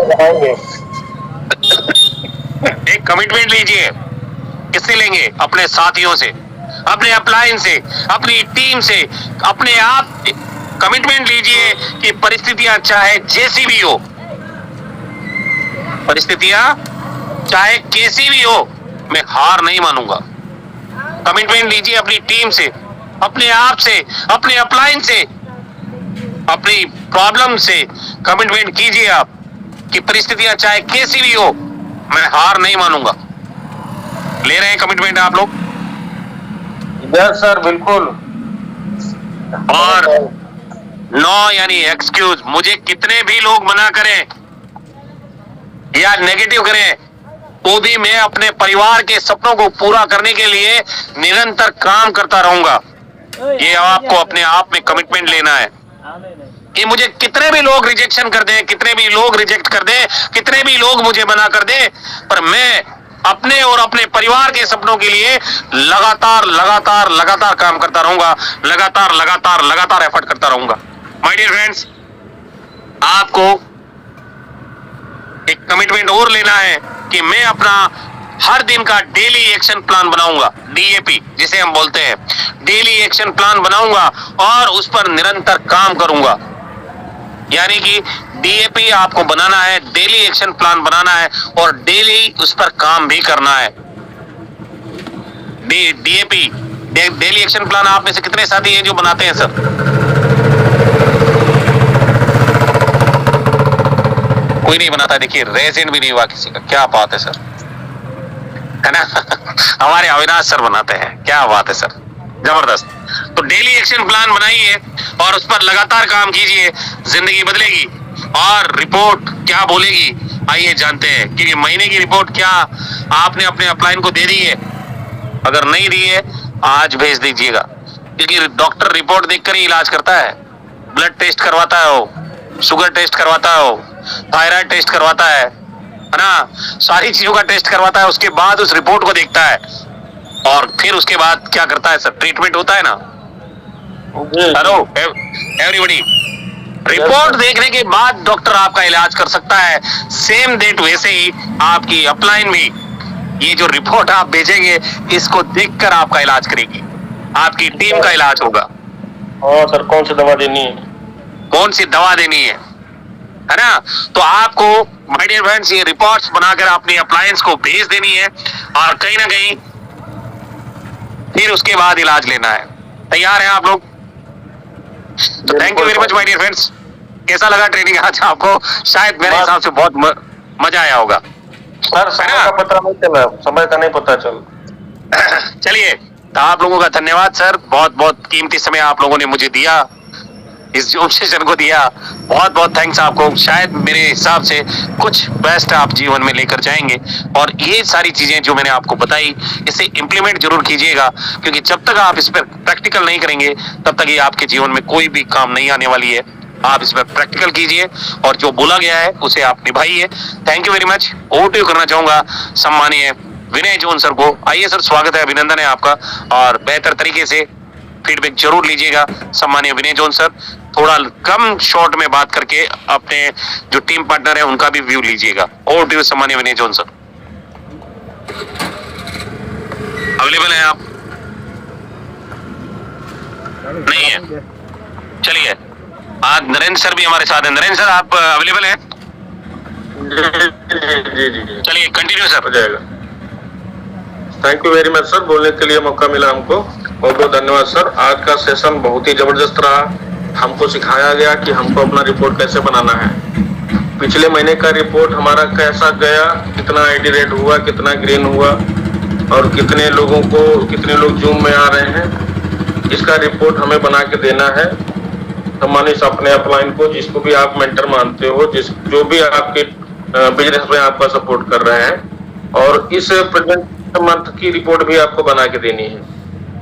एक कमिटमेंट लीजिए। किससे लेंगे? अपने साथियों से, अपने अपलाइन से, अपनी टीम से, अपने आप कमिटमेंट लीजिए कि परिस्थितियां चाहे जैसी भी हो, परिस्थितियां चाहे कैसी भी हो, मैं हार नहीं मानूंगा। कमिटमेंट लीजिए अपनी टीम से, अपने आप से, अपने अपलाइन से, अपनी प्रॉब्लम से कमिटमेंट कीजिए आप कि परिस्थितियां चाहे कैसी भी हो, मैं हार नहीं मानूंगा। ले रहे हैं कमिटमेंट आप लोग? यस सर, बिल्कुल। और नो यानी एक्सक्यूज, मुझे कितने भी लोग मना करें या नेगेटिव करें तो भी मैं अपने परिवार के सपनों को पूरा करने के लिए निरंतर काम करता रहूंगा। ये आपको अपने आप में कमिटमेंट लेना है कि मुझे कितने भी लोग रिजेक्शन कर दें, कितने भी लोग रिजेक्ट कर दें, कितने भी लोग मुझे मना कर दें, पर मैं अपने और अपने परिवार के सपनों के लिए लगातार लगातार लगातार काम करता रहूंगा, लगातार लगातार लगातार एफर्ट करता रहूंगा। माय डियर फ्रेंड्स, आपको एक कमिटमेंट और लेना है कि मैं अपना हर दिन का डेली एक्शन प्लान बनाऊंगा, DAP जिसे हम बोलते हैं, डेली एक्शन प्लान बनाऊंगा और उस पर निरंतर काम करूंगा। यानी कि DAP आपको बनाना है, डेली एक्शन प्लान बनाना है और डेली उस पर काम भी करना है। DAP डेली एक्शन प्लान आप में से कितने साथी हैं जो बनाते हैं सर? कोई नहीं बनाता। देखिए रेजेंट भी नहीं हुआ किसी का, क्या बात है सर, है ना। हमारे अविनाश सर बनाते हैं, क्या बात है सर, जबरदस्त। तो डेली एक्शन प्लान बनाइए और उस पर लगातार काम कीजिए, जिंदगी बदलेगी। और रिपोर्ट क्या बोलेगी आइए जानते हैं कि महीने की रिपोर्ट क्या आपने अपने अपलाइन को दे दी है। अगर नहीं दी है आज भेज दीजिएगा, क्योंकि डॉक्टर रिपोर्ट देखकर ही इलाज करता है। ब्लड टेस्ट करवाता है वो, शुगर टेस्ट करवाता है वो, थायराइड टेस्ट करवाता है ना, सारी चीजों का टेस्ट करवाता है। उसके बाद उस रिपोर्ट को देखता है और फिर उसके बाद क्या करता है सर? ट्रीटमेंट होता है ना। हेलो एवरीबॉडी, रिपोर्ट देखने के बाद डॉक्टर आपका इलाज कर सकता है। सेम डेट वैसे ही आपकी अपलाइन भी ये जो रिपोर्ट आप भेजेंगे इसको देखकर आपका इलाज करेगी, आपकी टीम का इलाज होगा। हाँ सर, कौन सी दवा देनी है? कौन सी दवा देनी है ना? तो आपको माय डियर फ्रेंड्स ये रिपोर्ट्स बनाकर अपनी अप्लायंस को भेज देनी है और कहीं ना कहीं फिर उसके बाद इलाज लेना है। तैयार हैं आप लोग? तो thank you very much my dear friends. कैसा लगा ट्रेनिंग आज आपको? शायद मेरे हिसाब से बहुत मजा आया होगा। सर समय का पता नहीं चला, समय का नहीं पता चल। चलिए, तो आप लोगों का धन्यवाद सर, बहुत बहुत कीमती समय आप लोगों ने मुझे दिया, इस जूम सेशन को दिया। बहुत बहुत थैंक्स आपको। शायद मेरे हिसाब से कुछ बेस्ट आप जीवन में लेकर जाएंगे और ये सारी चीजें जो मैंने आपको बताई इसे इम्प्लीमेंट जरूर कीजिएगा, क्योंकि जब तक आप इस पर प्रैक्टिकल नहीं करेंगे तब तक ये आपके जीवन में कोई भी काम नहीं आने वाली है। आप इस पर प्रैक्टिकल कीजिए और जो बोला गया है उसे आप निभाइए। Thank you very much. Over to you करना चाहूंगा सम्मानीय विनय जॉन सर को। आइए सर, स्वागत है, अभिनंदन है आपका और बेहतर तरीके से फीडबैक जरूर लीजिएगा। सम्मानीय विनय जॉन सर, थोड़ा कम शॉर्ट में बात करके अपने जो टीम पार्टनर है उनका भी व्यू लीजिएगा। ओवर टू यू सम्मानीय विनय जॉन सर। अवेलेबल हैं आप? नहीं है? चलिए, आज नरेंद्र सर भी हमारे साथ हैं। नरेंद्र सर, आप अवेलेबल हैं? जी। चलिए कंटिन्यू सर। हो जाएगा। Thank you very much sir, बोलने के लिए मौका मिला हमको, बहुत बहुत धन्यवाद सर। आज का सेशन बहुत ही जबरदस्त रहा। हमको सिखाया गया कि हमको अपना रिपोर्ट कैसे बनाना है। पिछले महीने का रिपोर्ट हमारा कैसा गया, कितना आईडी रेड हुआ, कितना ग्रीन हुआ और कितने लोग जूम में आ रहे हैं, इसका रिपोर्ट हमें बना के देना है। सम्मानित अपने अपलाइन को, जिसको भी आप मेंटर मानते हो, जो भी आपके बिजनेस में आपका सपोर्ट कर रहे हैं, और इस प्रेजेंट मंथ की रिपोर्ट भी आपको बना के देनी है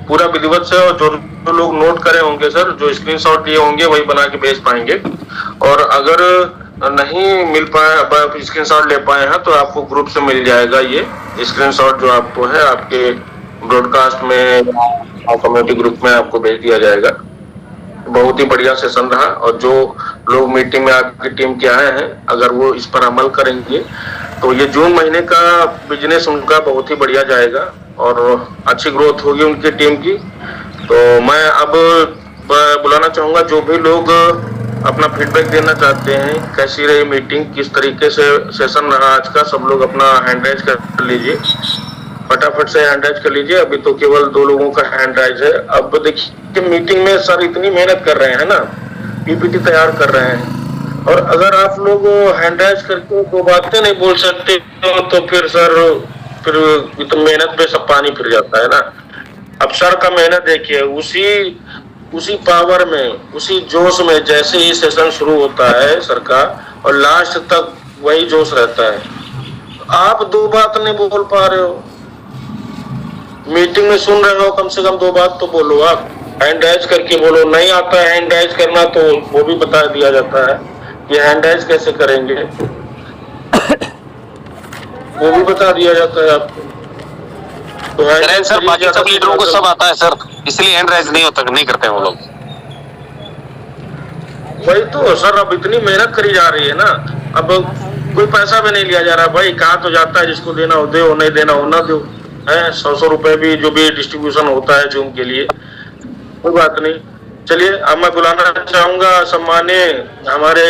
पूरा विधिवत से। और जो लोग नोट करे होंगे सर, जो स्क्रीनशॉट लिए होंगे वही बना के भेज पाएंगे। और अगर नहीं मिल पाए, स्क्रीनशॉट ले पाए हैं तो आपको ग्रुप से मिल जाएगा ये स्क्रीनशॉट, जो आपको है आपके ब्रॉडकास्ट में कम्युनिटी ग्रुप में आपको भेज दिया जाएगा। बहुत ही बढ़िया सेशन रहा और जो लोग मीटिंग में आपकी टीम के आए हैं, अगर वो इस पर अमल करेंगे तो ये जून महीने का बिजनेस उनका बहुत ही बढ़िया जाएगा और अच्छी ग्रोथ होगी उनकी टीम की। तो मैं अब बुलाना चाहूंगा जो भी लोग अपना फीडबैक देना चाहते हैं, कैसी रही मीटिंग, किस तरीके से सेशन रहा आज का। सब लोग अपना हैंड राइज कर लीजिए, फटाफट से हैंड राइज कर लीजिए। अभी तो केवल 2 लोगों का हैंड राइज है। अब देखिए, मीटिंग में सर इतनी मेहनत कर रहे हैं ना, पीपीटी तैयार कर रहे हैं, और अगर आप लोग हैंड राइज करके 2 बातें नहीं बोल सकते तो फिर सर तो मेहनत पे सब पानी फिर जाता है ना। अब सर का मेहनत देखिए, उसी पावर में, उसी जोश में जैसे ही सेशन शुरू होता है सर का, और लास्ट तक वही जोश रहता है। आप 2 बात नहीं बोल पा रहे हो, मीटिंग में सुन रहे हो, कम से कम 2 बात तो बोलो। आप हैंड राइज करके बोलो। नहीं आता है हैंड राइज करना तो वो भी बता दिया जाता है कि हैंड राइज कैसे करेंगे, वो भी बता दिया जाता है आपको। तो सर बाकी सब लीडरों को सब आता है सर, इसलिए हैंड राइज नहीं करते हैं वो लोग। वही तो सर, अब इतनी मेहनत करी जा रही है ना, अब कोई पैसा भी नहीं लिया जा रहा भाई। कहा तो जाता है जिसको देना हो दे, नहीं देना हो ना दो, है 100 रुपए भी जो भी डिस्ट्रीब्यूशन होता है जूम के लिए, कोई बात नहीं। चलिए, अब मैं बुलाना चाहूंगा सम्मानीय हमारे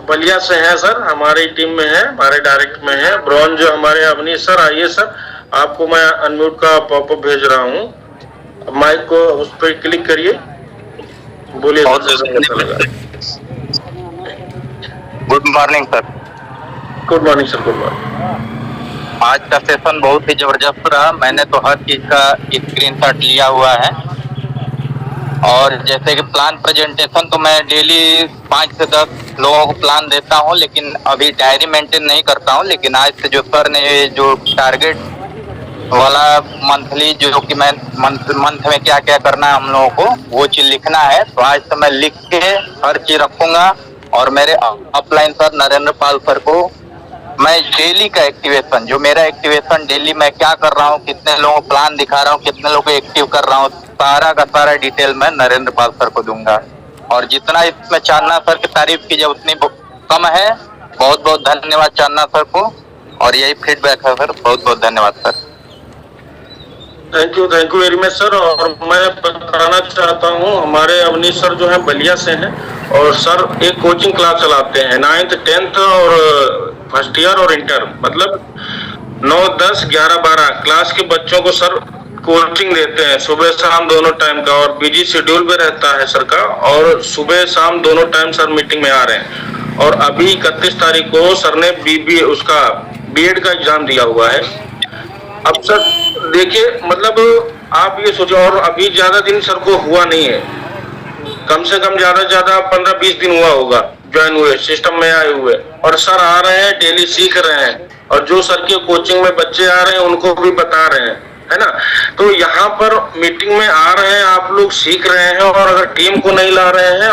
बलिया से हैं सर, हमारी टीम में है, हमारे डायरेक्ट में है ब्रॉन्ज हमारे अवनीश सर। आइए सर, आपको मैं अनम्यूट का पॉपअप भेज रहा हूँ, माइक को उस पर क्लिक करिए, बोलिए। Good morning sir. Good morning sir, good morning. आज का सेशन बहुत ही जबरदस्त रहा। मैंने तो हर चीज का स्क्रीनशॉट लिया हुआ है, और जैसे कि प्लान प्रेजेंटेशन तो मैं डेली 5 से 10 लोगों को प्लान देता हूं, लेकिन अभी डायरी मेंटेन नहीं करता हूं। लेकिन आज से जो सर ने जो टारगेट वाला मंथली, जो कि मैं मंथ में क्या क्या करना है हम लोगों को, वो चीज लिखना है, तो आज से मैं लिख के हर चीज रखूंगा। और मेरे अपलाइन सर नरेंद्र पाल सर को मैं डेली का एक्टिवेशन, जो मेरा एक्टिवेशन डेली मैं क्या कर रहा हूँ, कितने लोगों को प्लान दिखा रहा हूँ, कितने लोगों को एक्टिव कर रहा हूँ, सारा का सारा डिटेल मैं नरेंद्र पाल सर को दूंगा। और जितना इसमें चांदना सर की तारीफ कीजिए उतनी कम है। बहुत बहुत धन्यवाद चांदना सर को, और यही फीडबैक है सर। बहुत बहुत धन्यवाद sir. Thank you very much sir. और मैं बताना चाहता हूँ, हमारे अवनीश सर जो है बलिया से हैं और सर एक कोचिंग क्लास चलाते हैं 9th 10th और फर्स्ट ईयर और इंटर, मतलब 9 10 11 12 क्लास के बच्चों को सर कोचिंग देते हैं सुबह शाम दोनों टाइम का, और बिजी शेड्यूल पे रहता है सर का, और सुबह शाम दोनों टाइम सर मीटिंग में आ रहे हैं। और अभी 31 तारीख को सर ने उसका बीएड का एग्जाम दिया हुआ है। अब सर देखिए, मतलब आप ये सोचो, और अभी ज्यादा दिन सर को हुआ नहीं है, कम से कम ज्यादा 15-20 दिन हुआ होगा ज्वाइन हुए, सिस्टम में आए हुए, और सर आ रहे हैं, डेली सीख रहे हैं, और जो सर के कोचिंग में बच्चे आ रहे हैं उनको भी बता रहे हैं, है ना। तो यहाँ पर मीटिंग में आ रहे हैं, आप लोग सीख रहे हैं, और अगर टीम को नहीं ला रहे हैं,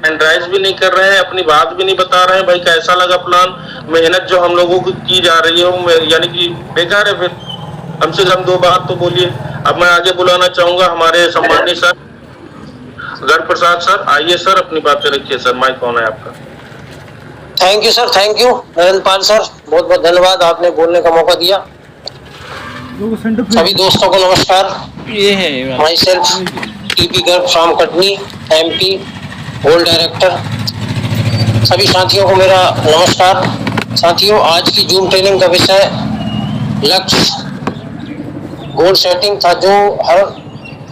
हैंडराइज भी नहीं कर रहे हैं, अपनी बात भी नहीं बता रहे हैं, भाई कैसा लगा प्लान, मेहनत जो हम लोगों की जा रही है वो यानी कि बेकार है। फिर कम से कम 2 बात तो बोलिए। अब मैं आगे बुलाना चाहूंगा हमारे सम्मानित सर गर्ग प्रसाद सर, आइए सर अपनी बातें रखिए सर, माइक ऑन है आपका। Thank you sir, thank you Narendra Pal sir, बहुत बहुत धन्यवाद, आपने बोलने का मौका दिया। सभी दोस्तों को नमस्कार। ये है myself TP Garg from Katni MP whole director. सभी साथियों को मेरा नमस्कार। साथियों, आज की जूम ट्रेनिंग का विषय लक्ष्य गोल सेटिंग था, जो हर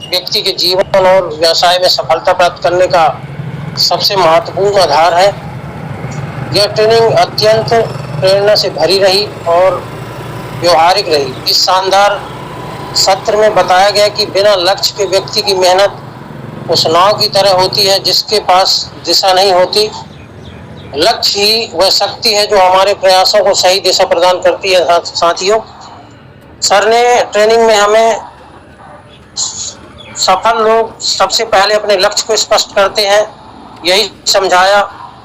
व्यक्ति के जीवन और व्यवसाय में सफलता प्राप्त करने का सबसे महत्वपूर्ण आधार है। यह ट्रेनिंग अत्यंत प्रेरणा से भरी रही और व्यवहारिक रही। इस शानदार सत्र में बताया गया कि बिना लक्ष्य के व्यक्ति की मेहनत उस नाव की तरह होती है जिसके पास दिशा नहीं होती। लक्ष्य ही वह शक्ति है जो हमारे प्रयासों को सही दिशा प्रदान करती है। साथियों, सर ने ट्रेनिंग में हमें सफल लोग सबसे पहले अपने लक्ष्य को स्पष्ट करते हैं, यही समझाया,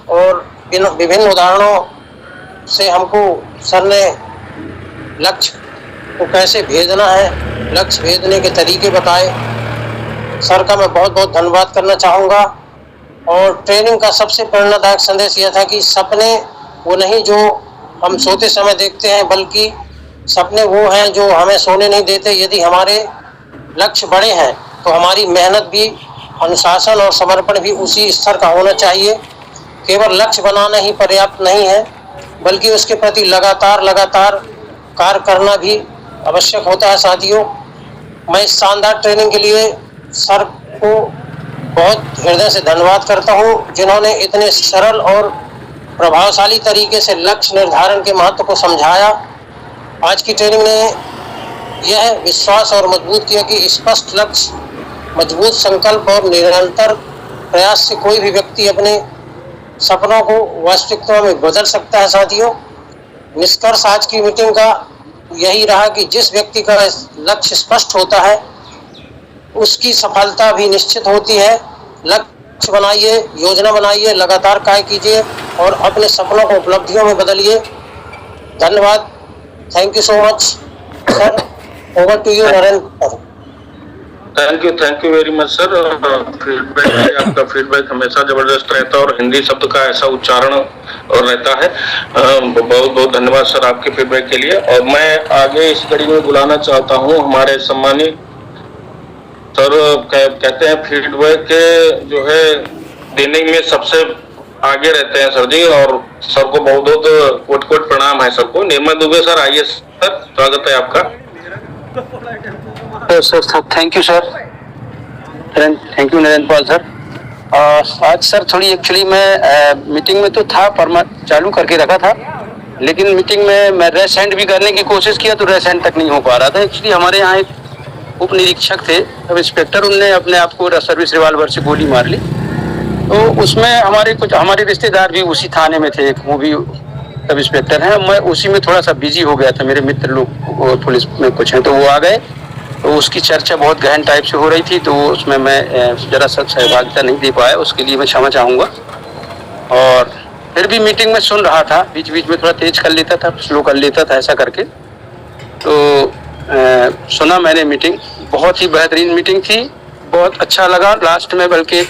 और विभिन्न उदाहरणों से हमको सर ने लक्ष्य को कैसे भेदना है, लक्ष्य भेदने के तरीके बताए। सर का मैं बहुत बहुत धन्यवाद करना चाहूँगा। और ट्रेनिंग का सबसे प्रेरणादायक संदेश यह था कि सपने वो नहीं जो हम सोते समय देखते हैं, बल्कि सपने वो हैं जो हमें सोने नहीं देते। यदि हमारे लक्ष्य बड़े हैं तो हमारी मेहनत भी, अनुशासन और समर्पण भी उसी स्तर का होना चाहिए। केवल लक्ष्य बनाना ही पर्याप्त नहीं है, बल्कि उसके प्रति लगातार कार्य करना भी आवश्यक होता है। साथियों, मैं इस शानदार ट्रेनिंग के लिए सर को बहुत हृदय से धन्यवाद करता हूं, जिन्होंने इतने सरल और प्रभावशाली तरीके से लक्ष्य निर्धारण के महत्व को समझाया। आज की ट्रेनिंग ने यह विश्वास और मजबूत किया कि स्पष्ट लक्ष्य, मजबूत संकल्प और निरंतर प्रयास से कोई भी व्यक्ति अपने सपनों को वास्तविकता में बदल सकता है। साथियों, निष्कर्ष आज की मीटिंग का यही रहा कि जिस व्यक्ति का लक्ष्य स्पष्ट होता है उसकी सफलता भी निश्चित होती है। लक्ष्य बनाइए, योजना बनाइए, लगातार कार्य कीजिए और अपने सपनों को उपलब्धियों में बदलिए। धन्यवाद। Thank you so much sir. Over to you Narendra. Thank you very much sir. Feedback, आपका फीडबैक हमेशा जबरदस्त रहता है और हिंदी शब्द का ऐसा उच्चारण और रहता है। बहुत बहुत धन्यवाद सर आपके फीडबैक के लिए। और मैं आगे इस कड़ी में बुलाना चाहता हूँ हमारे सम्मानित सर। कहते हैं फीडबैक के जो है देने में सबसे आगे रहते हैं सर जी, और सर को बहुत बहुत कोट कोट प्रणाम है सबको। निर्मल दुबे सर, आइए सर, स्वागत है आपका। Sir thank you sir, thank you Narendra Pal sir. आज सर थोड़ी एक्चुअली मैं मीटिंग में तो था, चालू करके रखा था, लेकिन मीटिंग में मैं रेस हैंड भी करने की कोशिश किया तो रेस हैंड तक नहीं हो पा रहा था। एक्चुअली हमारे यहाँ एक उप निरीक्षक थे, अब इंस्पेक्टर, उनने अपने आप को सर्विस रिवाल्वर से गोली मार ली। तो उसमें हमारे रिश्तेदार भी उसी थाने में थे, वो भी सब इंस्पेक्टर हैं। मैं उसी में थोड़ा सा बिजी हो गया था, मेरे मित्र लोग पुलिस में कुछ हैं तो वो आ गए, तो उसकी चर्चा बहुत गहन टाइप से हो रही थी, तो उसमें मैं जरा सा सहभागिता नहीं दे पाया, उसके लिए मैं क्षमा चाहूँगा। और फिर भी मीटिंग में सुन रहा था, बीच बीच में थोड़ा तेज कर लेता था, स्लो कर लेता था, ऐसा करके। तो सुना मैंने मीटिंग, बहुत ही बेहतरीन मीटिंग थी, बहुत अच्छा लगा। लास्ट में बल्कि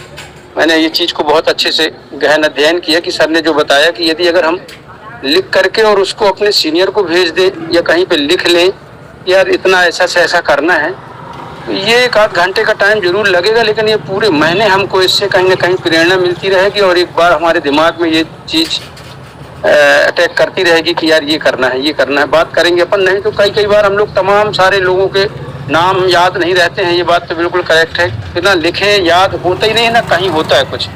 मैंने ये चीज़ को बहुत अच्छे से गहन अध्ययन किया कि सर ने जो बताया कि यदि अगर हम लिख करके और उसको अपने सीनियर को भेज दें या कहीं पे लिख लें, यार इतना ऐसा से ऐसा करना है, तो ये 1 आध घंटे का टाइम जरूर लगेगा, लेकिन ये पूरे महीने हमको इससे कहीं ना कहीं प्रेरणा मिलती रहेगी और एक बार हमारे दिमाग में ये चीज़ अटैक करती रहेगी कि यार ये करना है, ये करना है। बात करेंगे अपन, नहीं तो कई बार हम लोग तमाम सारे लोगों के नाम याद नहीं रहते हैं। ये बात तो बिल्कुल करेक्ट है, इतना लिखें याद होता ही नहीं है ना, कहीं होता है कुछ।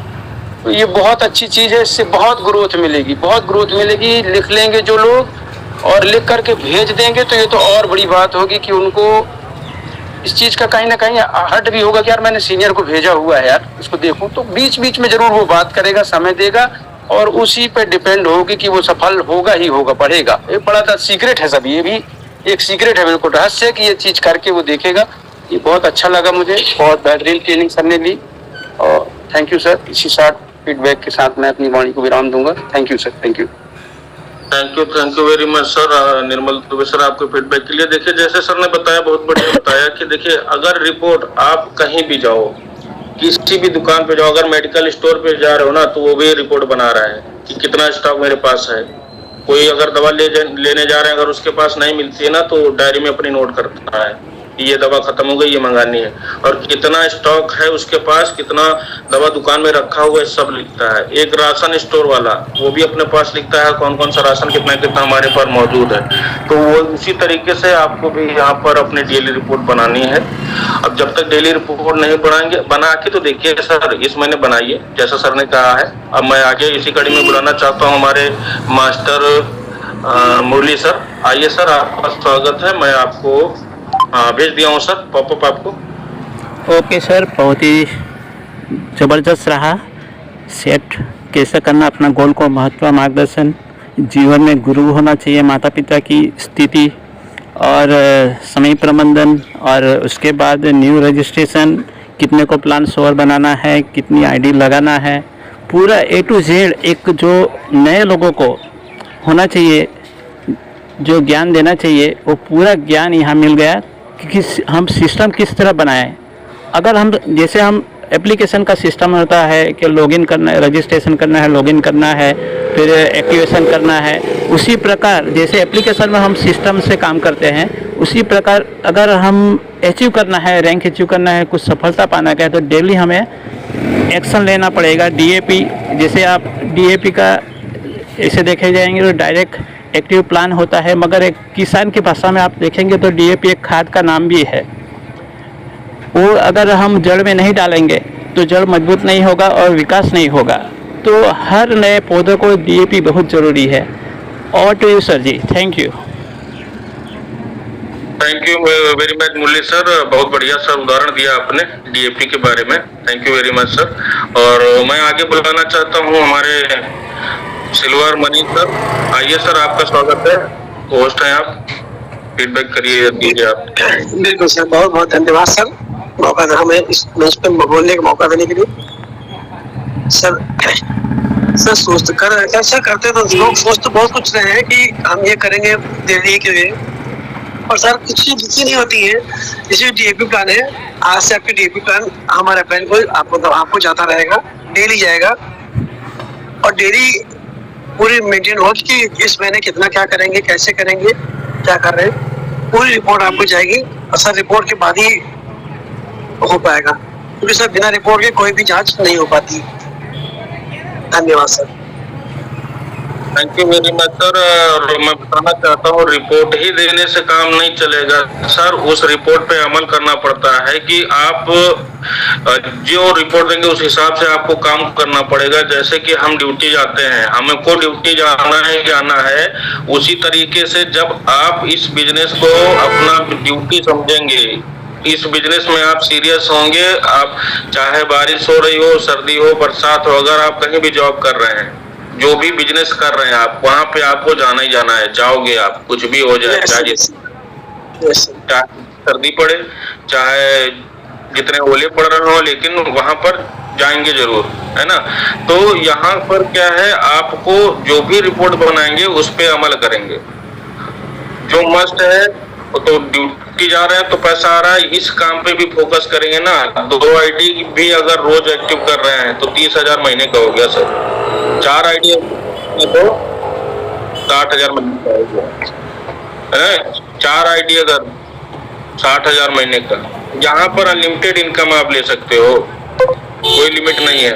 तो ये बहुत अच्छी चीज़ है, इससे बहुत ग्रोथ मिलेगी, बहुत ग्रोथ मिलेगी। लिख लेंगे जो लोग और लिख करके भेज देंगे तो ये तो और बड़ी बात होगी कि उनको इस चीज़ का कहीं ना कहीं हट भी होगा कि यार मैंने सीनियर को भेजा हुआ है यार, इसको देखूं। तो बीच बीच में जरूर वो बात करेगा, समय देगा और उसी पे डिपेंड होगी कि वो सफल होगा ही होगा, बढ़ेगा। एक बड़ा सा सीक्रेट है सब, ये भी एक सीक्रेट है, बिल्कुल रहस्य है कि ये चीज़ करके वो देखेगा। ये बहुत अच्छा लगा मुझे, बहुत बेहतरीन ट्रेनिंग सर ने ली और थैंक यू सर। इसी साथ फीडबैक के साथ मैं अपनी वाणी को विराम दूंगा। Thank you sir, thank you. Thank you very much sir. Nirmal Dubey sir, आपके फीडबैक के लिए। देखिए, जैसे सर ने बताया, बहुत बढ़िया बताया कि देखिए, अगर रिपोर्ट आप कहीं भी जाओ, किसी भी दुकान पे जाओ, अगर मेडिकल स्टोर पे जा रहे हो ना, तो वो भी रिपोर्ट बना रहा है कि कितना स्टॉक मेरे पास है। कोई अगर दवा लेने जा रहे हैं, अगर उसके पास नहीं मिलती है ना, तो डायरी में अपनी नोट करता है कि ये दवा खत्म हो गई, ये मंगानी है, और कितना स्टॉक है उसके पास, कितना दवा दुकान में रखा हुआ है, सब लिखता है। एक राशन स्टोर वाला, वो भी अपने पास लिखता है कौन कौन सा राशन कितना कितना हमारे पास मौजूद है। तो वो उसी तरीके से आपको भी यहाँ पर अपनी डेली रिपोर्ट बनानी है। अब जब तक डेली रिपोर्ट नहीं बनाएंगे, बना के तो देखिए सर, इस महीने बनाइए जैसा सर ने कहा है। अब मैं आगे इसी कड़ी में बुलाना चाहता हूँ हमारे मास्टर मुरली सर। आइए सर, आपका स्वागत है। मैं आपको भेज दिया हूँ सर पॉपअप आपको। ओके सर, बहुत ही ज़बरदस्त रहा। सेट कैसे करना अपना गोल को, महत्व, मार्गदर्शन, जीवन में गुरु होना चाहिए, माता पिता की स्थिति और समय प्रबंधन, और उसके बाद न्यू रजिस्ट्रेशन, कितने को प्लान शोर बनाना है, कितनी आईडी लगाना है, पूरा A to Z एक जो नए लोगों को होना चाहिए, जो ज्ञान देना चाहिए, वो पूरा ज्ञान यहाँ मिल गया कि हम सिस्टम किस तरह बनाएं। अगर हम जैसे हम एप्लीकेशन का सिस्टम होता है कि लॉगिन करना है, रजिस्ट्रेशन करना है, लॉगिन करना है, फिर एक्टिवेशन करना है, उसी प्रकार जैसे एप्लीकेशन में हम सिस्टम से काम करते हैं, उसी प्रकार अगर हम अचीव करना है, रैंक अचीव करना है, कुछ सफलता पाना है, तो डेली हमें एक्शन लेना पड़ेगा। DAP, जैसे आप DAP का ऐसे देखे जाएंगे तो डायरेक्ट एक्टिव प्लान होता है, मगर एक किसान की भाषा में आप देखेंगे तो DAP एक खाद का नाम भी है। वो अगर हम जड़ में नहीं डालेंगे तो जड़ मजबूत नहीं होगा और विकास नहीं होगा। तो हर नए पौधे को DAP बहुत ज़रूरी है। और to you sir ji, thank you. Thank you very much Murli sir, बहुत बढ़िया सर उदाहरण दिया आपने DAP के बारे में। Thank you very much sir. और मैं आगे बुलाना चाहता हूँ हमारे सिल्वर मनी सर। आइए सर, आपका स्वागत है, होस्ट हैं आप, फीडबैक करिए, दीजिए आप। बिल्कुल सर, बहुत बहुत धन्यवाद सर, मौका हमें इस मंच पे बोलने का मौका देने के लिए। सर सोच कर ऐसा करते तो लोग सोच तो बहुत कुछ रहे हैं कि हम ये करेंगे दिल्ली के लिए, और सर कुछ चीजें नहीं होती है। जैसे DAP प्लान है, आज से आपके DAP प्लान हमारे अप्रैल को आपको जाता रहेगा, डेली जाएगा, और डेली पूरी मेंटेन हो कि इस महीने कितना क्या करेंगे, कैसे करेंगे, क्या कर रहे हैं, पूरी रिपोर्ट आपको जाएगी। और सर रिपोर्ट के बाद ही हो पाएगा, क्योंकि सर बिना रिपोर्ट के कोई भी जांच नहीं हो पाती। धन्यवाद sir. Thank you very much sir. और मैं बताना चाहता हूँ, रिपोर्ट ही देने से काम नहीं चलेगा सर, उस रिपोर्ट पे अमल करना पड़ता है कि आप जो रिपोर्ट देंगे उस हिसाब से आपको काम करना पड़ेगा। जैसे कि हम ड्यूटी जाते हैं, हमको ड्यूटी जाना है, उसी तरीके से जब आप इस बिजनेस को अपना ड्यूटी समझेंगे, इस बिजनेस में आप सीरियस होंगे, आप चाहे बारिश हो रही हो, सर्दी हो, बरसात हो, अगर आप कहीं भी जॉब कर रहे हैं, जो भी बिजनेस कर रहे हैं आप, वहां पे आपको जाना ही जाना है। जाओगे आप, कुछ भी हो जाए, चाहे सर्दी पड़े, चाहे जितने ओले पड़ रहे हो, लेकिन वहां पर जाएंगे जरूर, है ना। तो यहाँ पर क्या है, आपको जो भी रिपोर्ट बनाएंगे उस पे अमल करेंगे। जो मस्ट है, तो ड्यूटी जा रहे हैं तो पैसा आ रहा है, इस काम पे भी फोकस करेंगे ना। 2 आईडी भी अगर रोज एक्टिव कर रहे हैं तो 30,000 महीने का हो गया सर। 4 आईडी तो 60,000 महीने का हो गया है। 4 आईडी अगर 60,000 महीने का, यहाँ पर अनलिमिटेड इनकम आप ले सकते हो, कोई लिमिट नहीं है।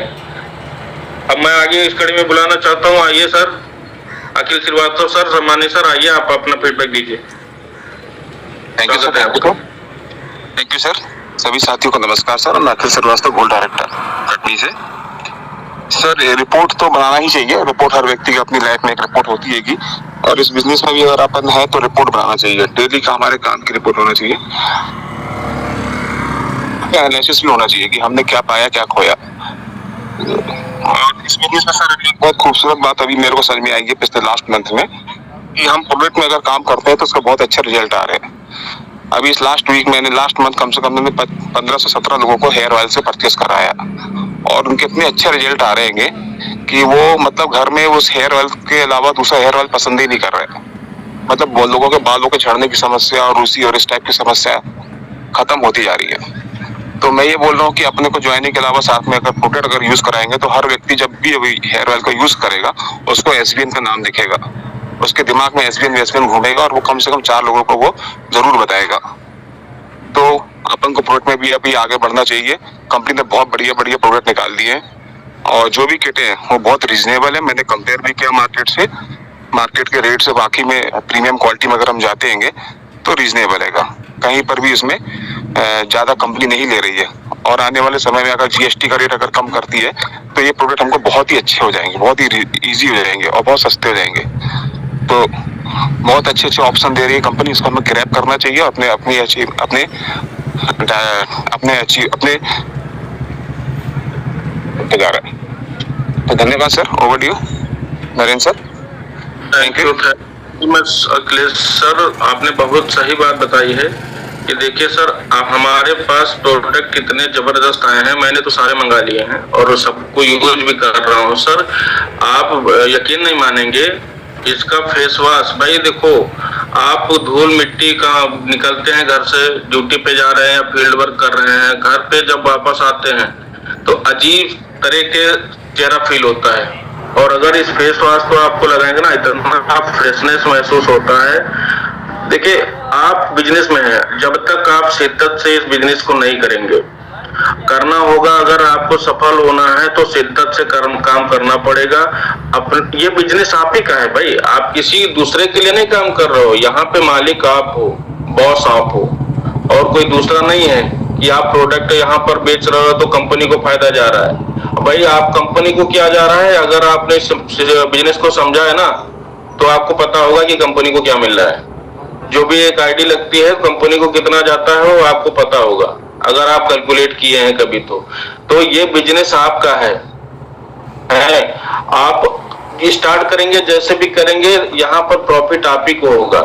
अब मैं आगे इस कड़ी में बुलाना चाहता हूँ, आइए सर अखिल श्रीवास्तव सर, सम्मानित सर, आइए आप अपना फीडबैक दीजिए। Thank you sir, thank you sir. सभी साथियों को नमस्कार सर, मैं अखिल श्रीवास्तव, गोल्ड डायरेक्टर कटनी से। सर ये रिपोर्ट तो बनाना ही चाहिए, रिपोर्ट हर व्यक्ति की अपनी लाइफ में एक रिपोर्ट होती है और इस बिजनेस में भी अगर अपन है तो रिपोर्ट बनाना चाहिए। डेली का हमारे काम की रिपोर्ट होना चाहिए, एनालिसिस भी होना चाहिए कि हमने क्या पाया क्या खोया। और इस बिजनेस में सर एक बहुत खूबसूरत बात अभी मेरे को समझ में आई है पिछले लास्ट मंथ में, कि हम प्रोडक्ट में अगर काम करते हैं तो उसका बहुत अच्छे रिजल्ट आ रहे हैं। अभी इस लास्ट मंथ कम से कम 15 से 17 लोगों को हेयर ऑयल से परचेस कराया और उनके इतने अच्छे रिजल्ट आ रहे हैं कि वो मतलब घर में उस हेयर ऑयल के अलावा दूसरा हेयर ऑयल पसंद ही नहीं कर रहे। मतलब बहुत लोगों के बालों के झड़ने की समस्या और रूसी और इस टाइप की समस्या खत्म होती जा रही है। तो मैं ये बोल रहा हूँ कि अपने को ज्वाइनिंग के अलावा साथ में अगर प्रोडक्ट अगर यूज कराएंगे तो हर व्यक्ति जब भी हेयर ऑयल का यूज करेगा उसको एसबीएन का नाम दिखेगा, उसके दिमाग में एसबीएन घूमेगा और वो कम से कम 4 लोगों को वो जरूर बताएगा। तो अपन को प्रोडक्ट में भी अभी आगे बढ़ना चाहिए। कंपनी ने बहुत बढ़िया प्रोडक्ट निकाल दिए हैं और जो भी किटें हैं वो बहुत रीजनेबल है। मैंने कंपेयर भी किया मार्केट से, मार्केट के रेट से वाकई में प्रीमियम क्वालिटी में अगर हम जाते हैं तो रीजनेबल है। कहीं पर भी इसमें ज्यादा कंपनी नहीं ले रही है और आने वाले समय में अगर जीएसटी का रेट अगर कम करती है तो ये प्रोडक्ट हमको बहुत ही अच्छे हो जाएंगे, बहुत ही इजी हो जाएंगे और बहुत सस्ते हो जाएंगे। तो बहुत अच्छे ऑप्शन दे रही है कंपनी, इसको हमें ग्रैब करना चाहिए और अपने जा रहा है। तो धन्यवाद sir, over to you Narendra sir. Thank you Akhilesh sir, आपने बहुत सही बात बताई है कि देखिए सर हमारे पास प्रोडक्ट कितने जबरदस्त आए हैं, मैंने तो सारे मंगा लिए हैं और सबको यूज भी कर रहा हूँ सर। आप यकीन नहीं मानेंगे, इसका फेस वॉश, भाई देखो आप धूल मिट्टी का निकलते हैं घर से, ड्यूटी पे जा रहे हैं, फील्ड वर्क कर रहे हैं, घर पे जब वापस आते हैं तो अजीब तरह के चेहरा फील होता है और अगर इस फेस वॉश को आपको लगाएंगे ना इतना फ्रेशनेस महसूस होता है। देखिए आप बिजनेस में हैं, जब तक आप शिद्दत से इस बिजनेस को नहीं करेंगे, करना होगा, अगर आपको सफल होना है तो शिद्दत से काम करना पड़ेगा। ये बिजनेस आप ही का है भाई, आप किसी दूसरे के लिए नहीं काम कर रहे हो, यहाँ पे मालिक आप हो, बॉस आप हो और कोई दूसरा नहीं है कि आप प्रोडक्ट यहाँ पर बेच रहे हो तो कंपनी को फायदा जा रहा है। भाई आप कंपनी को क्या जा रहा है, अगर आपने बिजनेस को समझा है ना तो आपको पता होगा कि कंपनी को क्या मिल रहा है। जो भी एक आईडी लगती है कंपनी को कितना जाता है वो आपको पता होगा, अगर आप कैलकुलेट किए हैं कभी तो ये बिजनेस आपका है। आप स्टार्ट करेंगे जैसे भी करेंगे, यहाँ पर प्रॉफिट आप ही को होगा।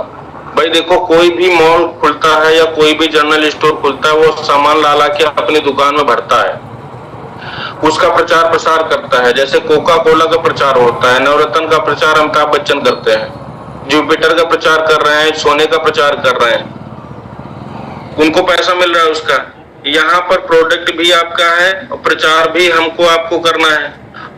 भाई देखो कोई भी मॉल खुलता है या कोई भी जनरल स्टोर खुलता है, वो सामान ला के अपनी दुकान में भरता है, उसका प्रचार प्रसार करता है। जैसे कोका कोला का प्रचार होता है, नवरत्न का प्रचार अमिताभ बच्चन करते हैं, जुपिटर का प्रचार कर रहे हैं, सोने का प्रचार कर रहे हैं, उनको पैसा मिल रहा है उसका। यहाँ पर प्रोडक्ट भी आपका है और प्रचार भी हमको आपको करना है।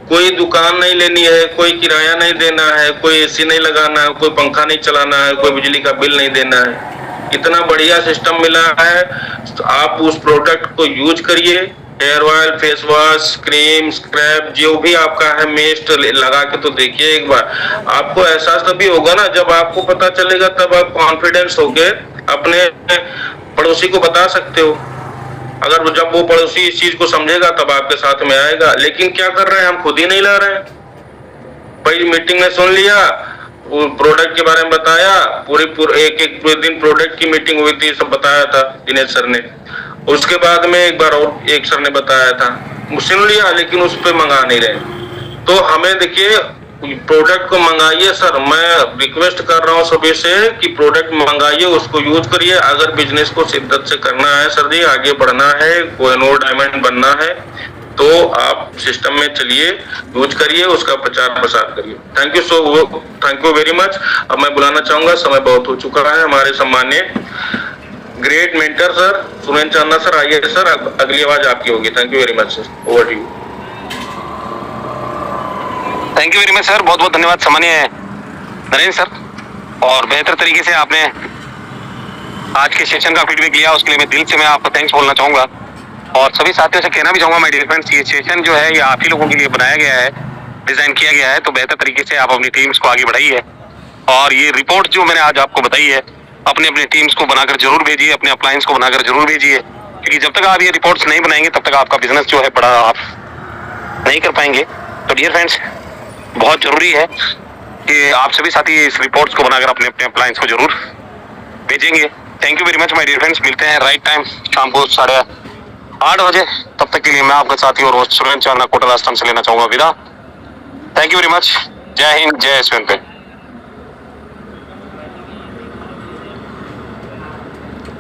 कोई दुकान नहीं लेनी है, कोई किराया नहीं देना है, कोई एसी नहीं लगाना है, कोई पंखा नहीं चलाना है, कोई बिजली का बिल नहीं देना है। इतना बढ़िया सिस्टम मिला है, तो आप उस प्रोडक्ट को यूज करिए। Hair oil, face wash, cream, scrub, जो भी आपका है मेस्ट लगा के तो देखिए एक बार, आपको एहसास तभी होगा ना जब आपको पता चलेगा, तब आप कॉन्फिडेंस होके अपने पड़ोसी को बता सकते हो। अगर जब वो पड़ोसी इस चीज को समझेगा तब आपके साथ में आएगा। लेकिन क्या कर रहे हैं, हम खुद ही नहीं ला रहे हैं। भाई मीटिंग में सुन लिया, प्रोडक्ट के बारे में बताया, एक दिन प्रोडक्ट की मीटिंग हुई थी, सब बताया था दिनेश सर ने। उसके बाद में एक बार और एक सर ने बताया था, सुन लिया लेकिन उस पर मंगा नहीं रहे। तो हमें देखिए प्रोडक्ट को मंगाइए सर, मैं रिक्वेस्ट कर रहा हूँ सभी से कि प्रोडक्ट मंगाइए, उसको यूज करिए। अगर बिजनेस को शिद्दत से करना है सर जी, आगे बढ़ना है, कोहिनूर डायमंड बनना है, तो आप सिस्टम में चलिए, यूज करिए, उसका प्रचार प्रसार करिए। Thank you very much. अब मैं बुलाना चाहूंगा, समय बहुत हो चुका है, हमारे सम्मान्य great mentor sir Surendra Chanda sir, आइए सर, अगली आवाज आपकी होगी। Thank you very much sir, over to you. Thank you very much sir, बहुत बहुत धन्यवाद सम्मानीय नरेंद्र सर। और बेहतर तरीके से आपने आज के सेशन का फीडबैक लिया, उसके लिए मैं दिल से मैं आपको थैंक्स बोलना चाहूँगा। और सभी साथियों से कहना भी चाहूँगा माय डियर फ्रेंड्स, ये सेशन जो है ये आप ही लोगों के लिए बनाया गया है, डिज़ाइन किया गया है, तो बेहतर तरीके से आप अपनी टीम्स को आगे बढ़ाइए। और ये रिपोर्ट जो मैंने आज आपको बताई है, अपने अपने टीम्स को बनाकर जरूर भेजिए, अपने अप्लायंस को बनाकर जरूर भेजिए, क्योंकि जब तक आप ये रिपोर्ट्स नहीं बनाएंगे तब तक आपका बिजनेस जो है बड़ा आप नहीं कर पाएंगे। तो डियर फ्रेंड्स, बहुत जरूरी है कि आप सभी साथी इस रिपोर्ट्स को बनाकर अपने अपने अप्लायंस को जरूर भेजेंगे। Thank you very much my dear friends, मिलते हैं राइट टाइम शाम को 8:30 बजे। तब तक के लिए मैं आपका साथी और होस्ट सुरेंद्र चांदना कोटला आश्रम से लेना चाहूँगा विदा। Thank you very much. जय हिंद, जय यशवंत पे।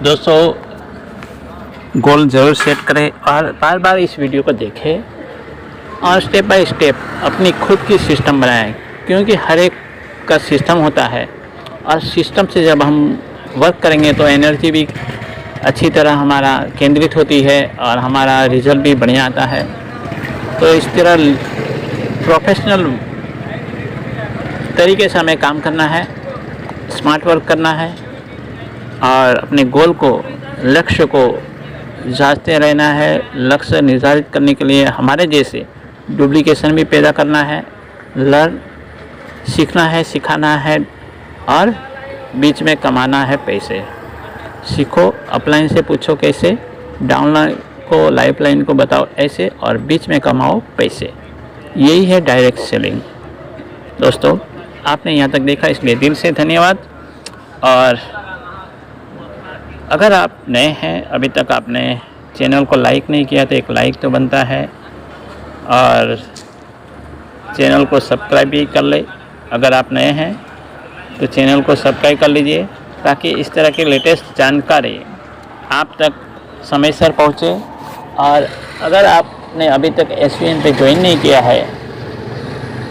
दोस्तों, गोल ज़रूर सेट करें और बार बार इस वीडियो को देखें और स्टेप बाय स्टेप अपनी खुद की सिस्टम बनाएं, क्योंकि हर एक का सिस्टम होता है और सिस्टम से जब हम वर्क करेंगे तो एनर्जी भी अच्छी तरह हमारा केंद्रित होती है और हमारा रिजल्ट भी बढ़िया आता है। तो इस तरह प्रोफेशनल तरीके से हमें काम करना है, स्मार्ट वर्क करना है और अपने गोल को, लक्ष्य को जांचते रहना है। लक्ष्य निर्धारित करने के लिए हमारे जैसे डुप्लीकेशन भी पैदा करना है, लर्न सीखना है, सिखाना है और बीच में कमाना है पैसे। सीखो, अपलाइन से पूछो कैसे, डाउनलाइन को, लाइफलाइन को बताओ ऐसे और बीच में कमाओ पैसे। यही है डायरेक्ट सेलिंग। दोस्तों, आपने यहाँ तक देखा इसलिए दिल से धन्यवाद। और अगर आप नए हैं, अभी तक आपने चैनल को लाइक नहीं किया तो एक लाइक तो बनता है और चैनल को सब्सक्राइब भी कर ले। अगर आप नए हैं तो चैनल को सब्सक्राइब कर लीजिए ताकि इस तरह की लेटेस्ट जानकारी आप तक समय से पहुँचे। और अगर आपने अभी तक SVN पे ज्वाइन नहीं किया है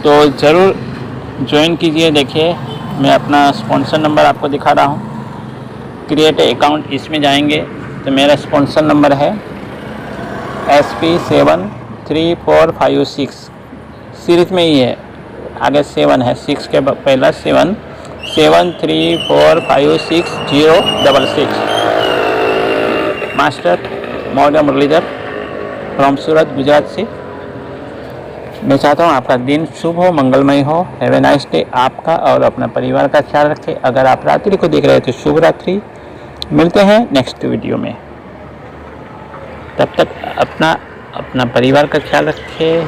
तो ज़रूर ज्वाइन कीजिए। देखिए, मैं अपना स्पॉन्सर नंबर आपको दिखा रहा हूँ। क्रिएट अकाउंट, इसमें जाएंगे तो मेरा स्पॉन्सर नंबर है SP73456। सीरीज में ही है, आगे 7 है, 6 के पहला 7, 734560666। मास्टर मौर्य मुरलीधर फ्रॉम सूरत, गुजरात से। मैं चाहता हूँ आपका दिन शुभ हो, मंगलमय हो। Have a nice day. आपका और अपना परिवार का ख्याल रखें। अगर आप रात्रि को देख रहे हैं तो शुभ रात्रि। मिलते हैं नेक्स्ट वीडियो में। तब तक अपना परिवार का ख्याल रखें।